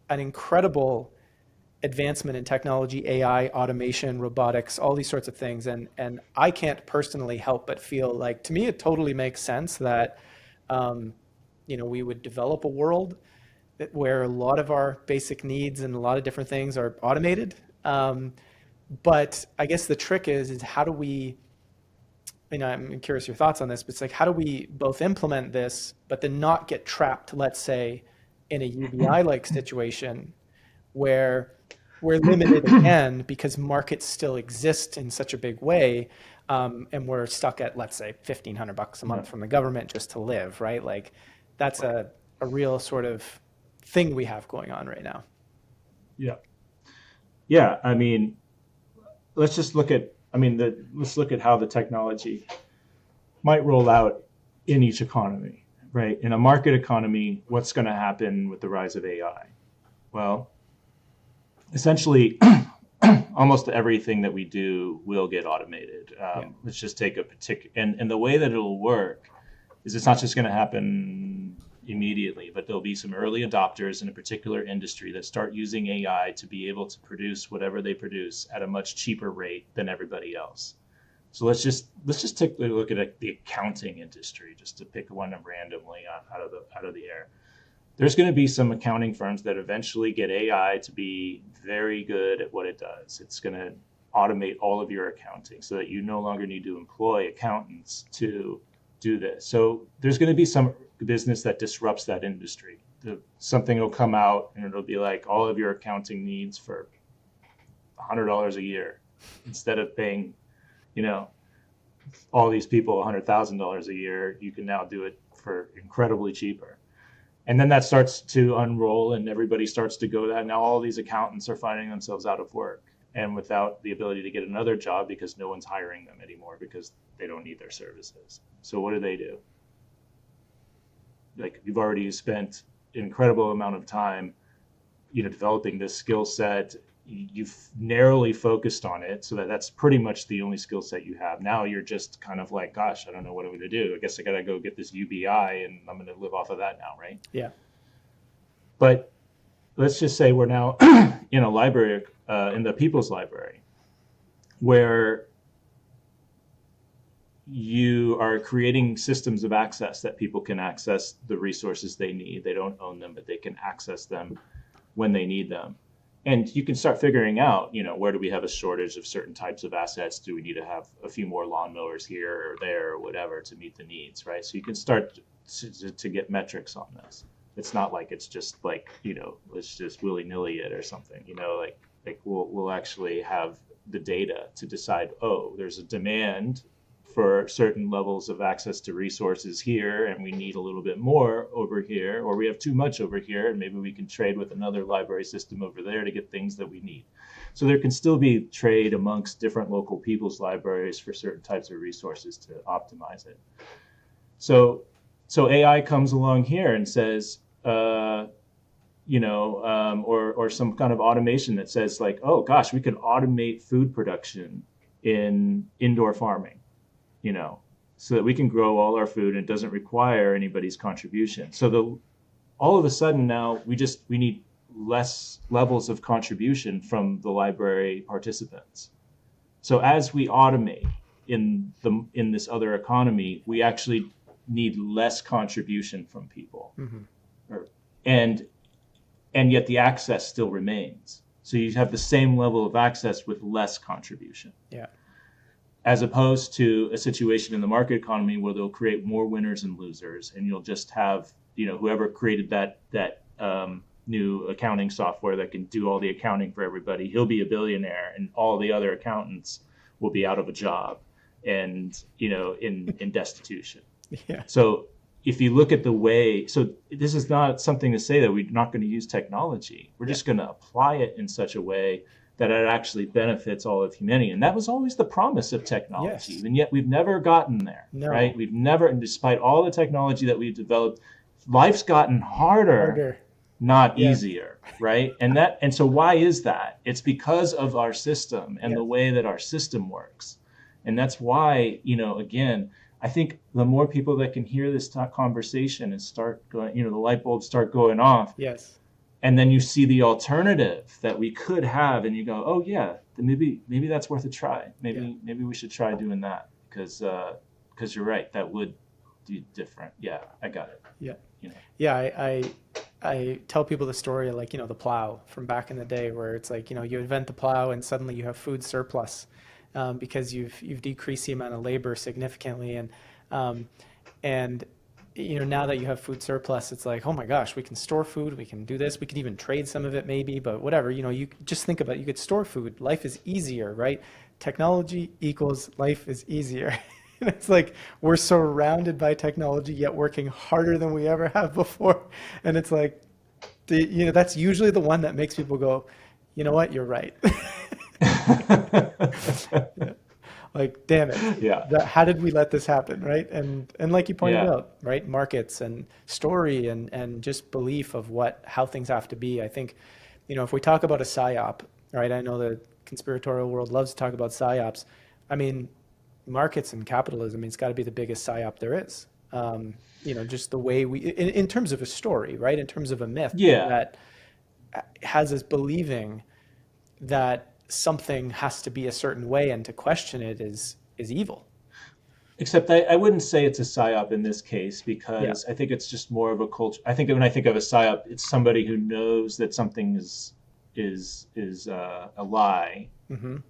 an incredible advancement in technology, AI, automation, robotics, all these sorts of things. And I can't personally help but feel like, to me, it totally makes sense that um, we would develop a world where a lot of our basic needs and a lot of different things are automated. But I guess the trick is how do we, I'm curious your thoughts on this, but it's like, how do we both implement this, but then not get trapped, let's say, in a UBI like situation where we're limited again because markets still exist in such a big way, and we're stuck at, let's say, $1,500 a Yeah. month from the government just to live, right? Like that's Right. a real sort of thing we have going on right now. Yeah. Yeah. I mean, let's just look at. Let's look at how the technology might roll out in each economy, right? In a market economy, what's going to happen with the rise of AI? Well, essentially, almost everything that we do will get automated. Yeah. Let's just take a particular, and the way that it'll work is it's not just going to happen immediately, but there'll be some early adopters in a particular industry that start using AI to be able to produce whatever they produce at a much cheaper rate than everybody else. So let's just take a look at the accounting industry, just to pick one randomly out of the air. There's going to be some accounting firms that eventually get AI to be very good at what it does. It's going to automate all of your accounting so that you no longer need to employ accountants to do this. So there's going to be some business that disrupts that industry. Something will come out and it'll be like all of your accounting needs for $100 a year instead of paying, you know, all these people $100,000 a year. You can now do it for incredibly cheaper. And then that starts to unroll and everybody starts to go that. Now all these accountants are finding themselves out of work and without the ability to get another job because no one's hiring them anymore because they don't need their services. So what do? Like you've already spent an incredible amount of time, developing this skill set. You've narrowly focused on it so that's pretty much the only skill set you have. Now you're just kind of like, gosh, I don't know what I'm going to do. I guess I got to go get this UBI and I'm going to live off of that now, right? Yeah. But let's just say we're now in a library, in the People's Library, where you are creating systems of access that people can access the resources they need. They don't own them, but they can access them when they need them. And you can start figuring out, where do we have a shortage of certain types of assets? Do we need to have a few more lawnmowers here or there or whatever to meet the needs, right? So you can start to get metrics on this. It's not like it's just like, let's just willy-nilly it or something, like we'll actually have the data to decide, oh, there's a demand for certain levels of access to resources here, and we need a little bit more over here, or we have too much over here, and maybe we can trade with another library system over there to get things that we need. So there can still be trade amongst different local people's libraries for certain types of resources to optimize it. So AI comes along here and says, or some kind of automation that says like, oh gosh, we can automate food production in indoor farming. so that we can grow all our food and it doesn't require anybody's contribution. So all of a sudden now we need less levels of contribution from the library participants. So as we automate in this other economy, we actually need less contribution from people. Or, and yet the access still remains. So you have the same level of access with less contribution. Yeah. As opposed to a situation in the market economy where they'll create more winners and losers, and you'll just have, whoever created that new accounting software that can do all the accounting for everybody, he'll be a billionaire, and all the other accountants will be out of a job and in destitution. Yeah. So if you look at the way, so this is not something to say that we're not going to use technology. We're just going to apply it in such a way that it actually benefits all of humanity. And that was always the promise of technology. Yes. And yet we've never gotten there, No. right? We've never, and despite all the technology that we've developed, life's gotten harder. Not easier, right? And so why is that? It's because of our system and the way that our system works. And that's why, again, I think the more people that can hear this conversation and start going, the light bulbs start going off. Yes. And then you see the alternative that we could have, and you go, oh yeah, then maybe that's worth a try. Maybe we should try doing that because you're right, that would be different. Yeah, I got it. Yeah. Yeah, I tell people the story of the plow from back in the day where it's like, you invent the plow and suddenly you have food surplus because you've decreased the amount of labor significantly. And now that you have food surplus, it's like, oh my gosh, we can store food, we can do this, we could even trade some of it maybe, but whatever, you just think about it, you could store food, life is easier, right? Technology equals life is easier. It's like we're surrounded by technology, yet working harder than we ever have before. And it's like, that's usually the one that makes people go, you know what, you're right. Yeah. Like, damn it. Yeah. How did we let this happen, right? And like you pointed out, right? Markets and story and just belief of how things have to be. I think, if we talk about a psyop, right? I know the conspiratorial world loves to talk about psyops. I mean, markets and capitalism, it's got to be the biggest psyop there is. Just the way in terms of a story, right? In terms of a myth that has us believing that something has to be a certain way, and to question it is evil. Except I wouldn't say it's a psyop in this case, because I think it's just more of a culture. I think when I think of a psyop, it's somebody who knows that something is a lie,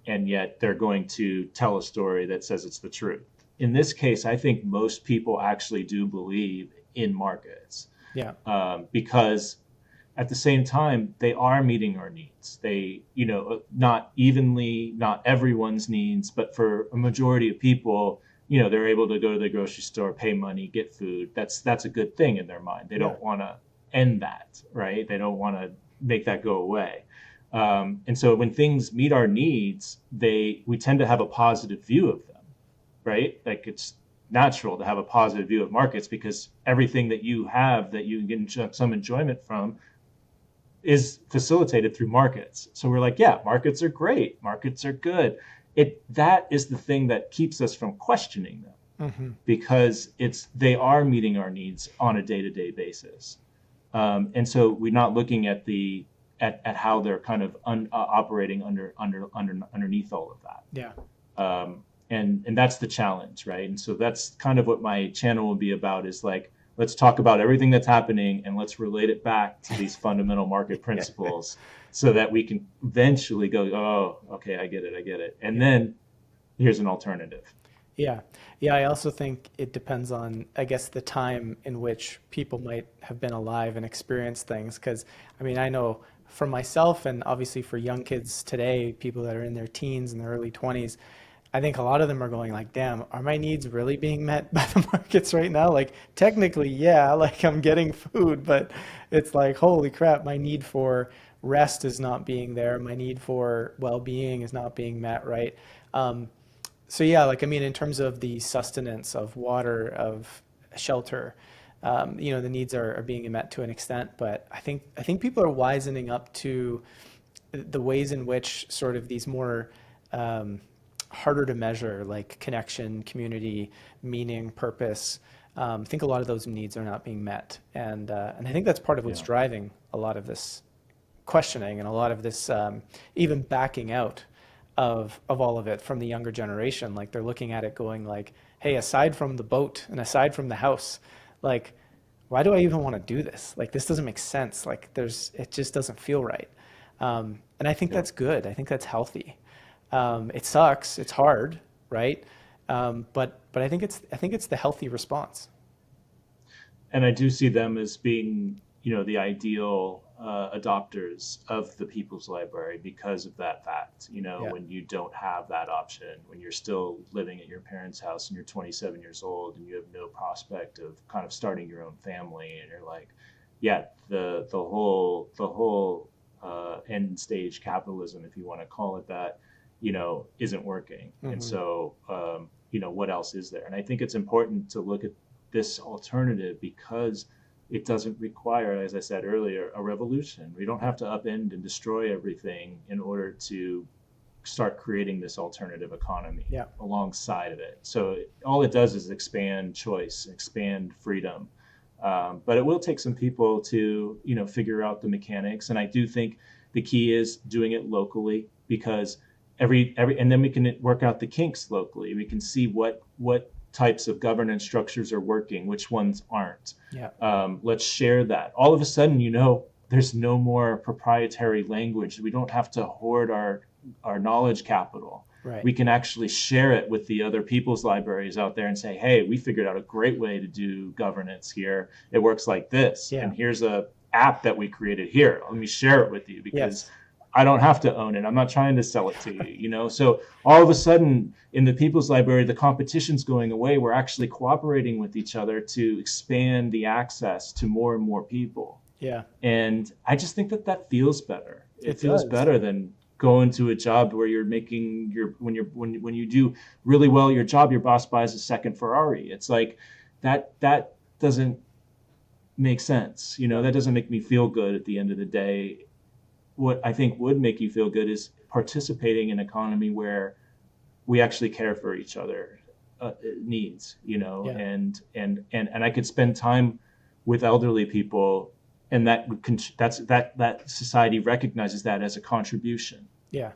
and yet they're going to tell a story that says it's the truth. In this case, I think most people actually do believe in markets, because at the same time, they are meeting our needs. They, not evenly, not everyone's needs, but for a majority of people, they're able to go to the grocery store, pay money, get food. That's a good thing in their mind. They don't want to end that, right? They don't want to make that go away. And so when things meet our needs, we tend to have a positive view of them, right? Like, it's natural to have a positive view of markets because everything that you have that you get some enjoyment from is facilitated through markets. So we're like, yeah, markets are great. Markets are good. That is the thing that keeps us from questioning them, because they are meeting our needs on a day-to-day basis. And so we're not looking at how they're kind of operating underneath all of that. Yeah. And that's the challenge, right? And so that's kind of what my channel will be about, is like, let's talk about everything that's happening and let's relate it back to these fundamental market principles so that we can eventually go, oh, okay, I get it. And then here's an alternative. Yeah. Yeah. I also think it depends on, I guess, the time in which people might have been alive and experienced things. Because, I know for myself, and obviously for young kids today, people that are in their teens and their early 20s, I think a lot of them are going like, damn, are my needs really being met by the markets right now? Like, technically, yeah, like I'm getting food, but it's like, holy crap, my need for rest is not being there. My need for well-being is not being met, right? So yeah, in terms of the sustenance of water, of shelter, the needs are being met to an extent, but I think people are wisening up to the ways in which sort of these more harder to measure, like connection, community, meaning, purpose. I think a lot of those needs are not being met, and I think that's part of what's Yeah. driving a lot of this questioning and a lot of this even backing out of all of it from the younger generation. Like they're looking at it going like, hey, aside from the boat and aside from the house, like why do I even want to do this? Like this doesn't make sense. Like it just doesn't feel right. And I think Yeah. that's good. I think that's healthy. It sucks. It's hard, right? But I think it's the healthy response. And I do see them as being, the ideal adopters of the People's Library because of that fact. Yeah. When you don't have that option, when you're still living at your parents' house and you're 27 years old and you have no prospect of kind of starting your own family, and you're like, yeah, the whole end stage capitalism, if you want to call it that, isn't working. And Hmm. so, what else is there? And I think it's important to look at this alternative because it doesn't require, as I said earlier, a revolution. We don't have to upend and destroy everything in order to start creating this alternative economy Yeah. alongside of it. So all it does is expand choice, expand freedom. But it will take some people to, figure out the mechanics. And I do think the key is doing it locally because and then we can work out the kinks locally. We can see what types of governance structures are working, which ones aren't. Yeah. Let's share that. All of a sudden, there's no more proprietary language. We don't have to hoard our knowledge capital. Right. We can actually share it with the other people's libraries out there and say, hey, we figured out a great way to do governance here. It works like this. Yeah. And here's a app that we created here. Let me share it with you because Yes. I don't have to own it. I'm not trying to sell it to you. So all of a sudden in the People's Library, the competition's going away. We're actually cooperating with each other to expand the access to more and more people. Yeah. And I just think that feels better. It It feels does. better than going to a job where you're making when you do really well your job, your boss buys a second Ferrari. It's like that doesn't make sense. That doesn't make me feel good at the end of the day. What I think would make you feel good is participating in an economy where we actually care for each other needs, Yeah. and I could spend time with elderly people, and that society recognizes that as a contribution. Yeah.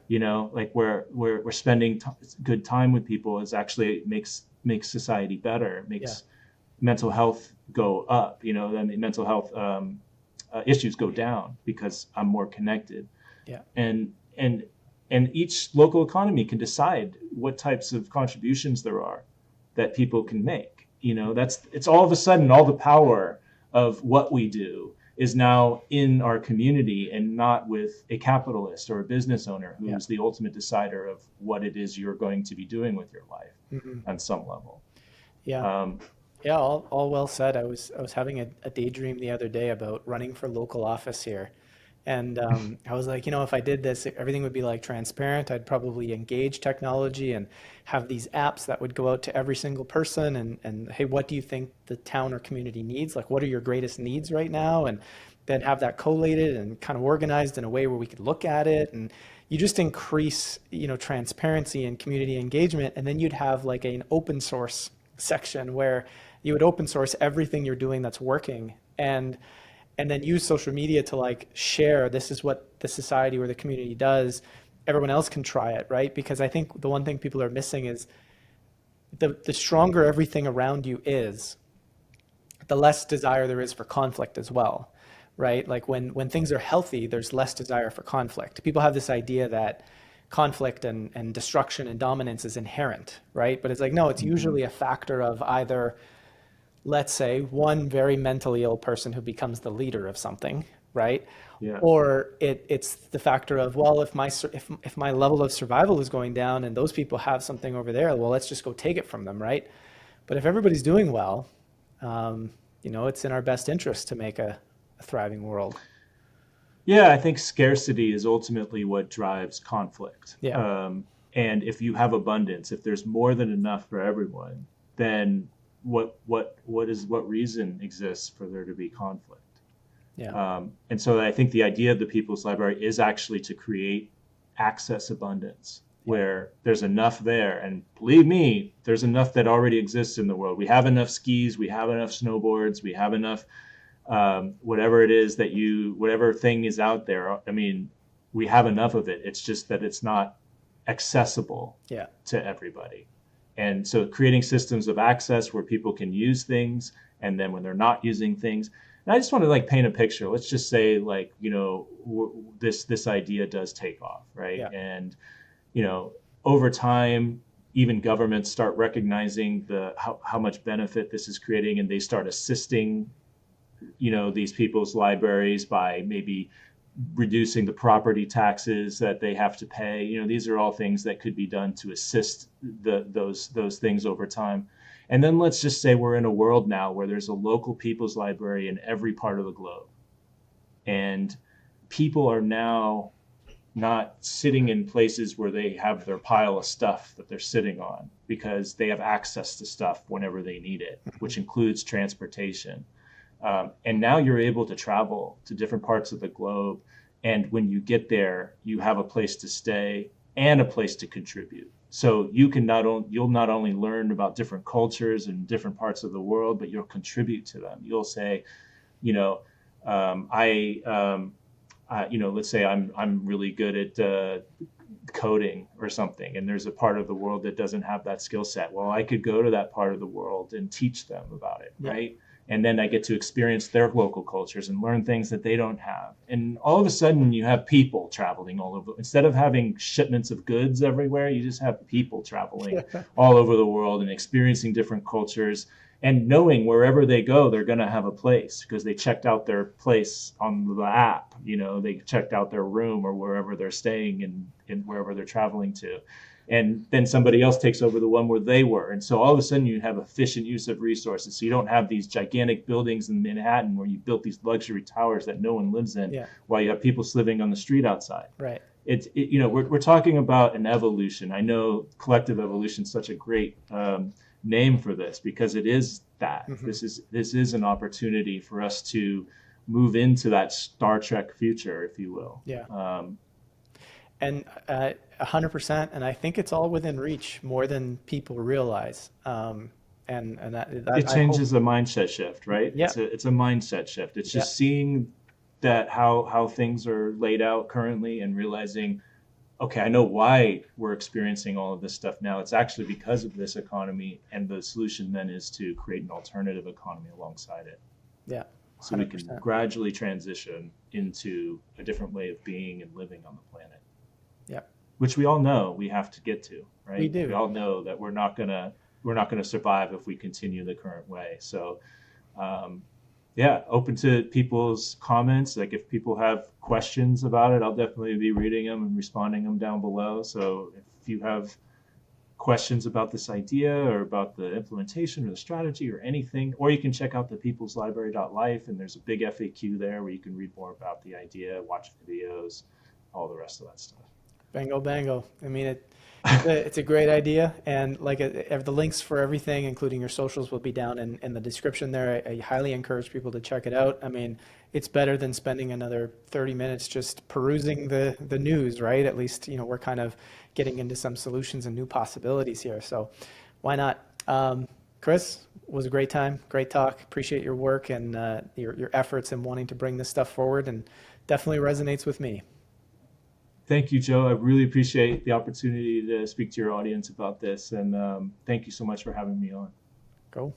Like we're spending good time with people is actually makes society better, Yeah. makes mental health go up. I mean, mental health issues go down because I'm more connected. Yeah. And each local economy can decide what types of contributions there are that people can make. It's all of a sudden all the power of what we do is now in our community and not with a capitalist or a business owner who Yeah. is the ultimate decider of what it is you're going to be doing with your life Hmm. on some level. Yeah. Um, Yeah. All well said. I was having a daydream the other day about running for local office here. And I was like, if I did this, everything would be like transparent. I'd probably engage technology and have these apps that would go out to every single person and hey, what do you think the town or community needs? Like, what are your greatest needs right now? And then have that collated and kind of organized in a way where we could look at it. And you just increase, transparency and community engagement. And then you'd have like an open source section where you would open source everything you're doing that's working. And then use social media to like share this is what the society or the community does. Everyone else can try it, right? Because I think the one thing people are missing is the stronger everything around you is, the less desire there is for conflict as well, right? Like when things are healthy, there's less desire for conflict. People have this idea that conflict and destruction and dominance is inherent, right? But it's like, no, it's mhm. usually a factor of either, let's say, one very mentally ill person who becomes the leader of something, right? Yeah. Or it's the factor of, well, if my level of survival is going down and those people have something over there, well, let's just go take it from them, right? But if everybody's doing well, um, it's in our best interest to make a thriving world. Yeah, I think scarcity is ultimately what drives conflict. Yeah, And if you have abundance, if there's more than enough for everyone, then what reason exists for there to be conflict? yeah, And so I think the idea of the People's Library is actually to create access abundance. where there's enough there. And believe me, there's enough that already exists in the world. We have enough skis, we have enough snowboards, we have enough whatever it is that whatever thing is out there. I mean, we have enough of it. It's just that it's not accessible to everybody. And so creating systems of access where people can use things, and then when they're not using things. And I just want to like paint a picture. Let's just say like, this idea does take off, right? Yeah. And, over time, even governments start recognizing how much benefit this is creating, and they start assisting, these people's libraries by maybe reducing the property taxes that they have to pay. These are all things that could be done to assist those things over time. And then let's just say we're in a world now where there's a local people's library in every part of the globe. And people are now not sitting in places where they have their pile of stuff that they're sitting on, because they have access to stuff whenever they need it, which includes transportation. And now you're able to travel to different parts of the globe. And when you get there, you have a place to stay and a place to contribute. So you'll not only learn about different cultures and different parts of the world, but you'll contribute to them. You'll say, let's say I'm really good at coding or something, and there's a part of the world that doesn't have that skill set. Well, I could go to that part of the world and teach them about it, right? And then I get to experience their local cultures and learn things that they don't have. And all of a sudden you have people traveling all over. Instead of having shipments of goods everywhere, you just have people traveling all over the world and experiencing different cultures, and knowing wherever they go, they're going to have a place because they checked out their place on the app. They checked out their room or wherever they're staying and wherever they're traveling to. And then somebody else takes over the one where they were. And so all of a sudden you have efficient use of resources. So you don't have these gigantic buildings in Manhattan where you built these luxury towers that no one lives in, while you have people living on the street outside. Right. We're talking about an evolution. I know collective evolution is such a great name for this, because it is that. Mm-hmm. This is an opportunity for us to move into that Star Trek future, if you will. Yeah. And 100%, and I think it's all within reach more than people realize. And that it changes the mindset shift, right? Yeah. It's a mindset shift. It's just seeing that how things are laid out currently and realizing, okay, I know why we're experiencing all of this stuff now. It's actually because of this economy, and the solution then is to create an alternative economy alongside it. Yeah. 100%. So we can gradually transition into a different way of being and living on the planet. Yeah. Which we all know we have to get to, right? We do. We all know that we're not gonna survive if we continue the current way. So, open to people's comments. Like if people have questions about it, I'll definitely be reading them and responding them down below. So if you have questions about this idea or about the implementation or the strategy or anything, or you can check out the peopleslibrary.life, and there's a big FAQ there where you can read more about the idea, watch videos, all the rest of that stuff. Bango, bango. I mean, it's a great idea. And like the links for everything, including your socials, will be down in the description there. I highly encourage people to check it out. I mean, it's better than spending another 30 minutes just perusing the news, right? At least, we're kind of getting into some solutions and new possibilities here. So why not? Chris, it was a great time, great talk. Appreciate your work and your efforts in wanting to bring this stuff forward, and definitely resonates with me. Thank you, Joe. I really appreciate the opportunity to speak to your audience about this, and thank you so much for having me on. Cool.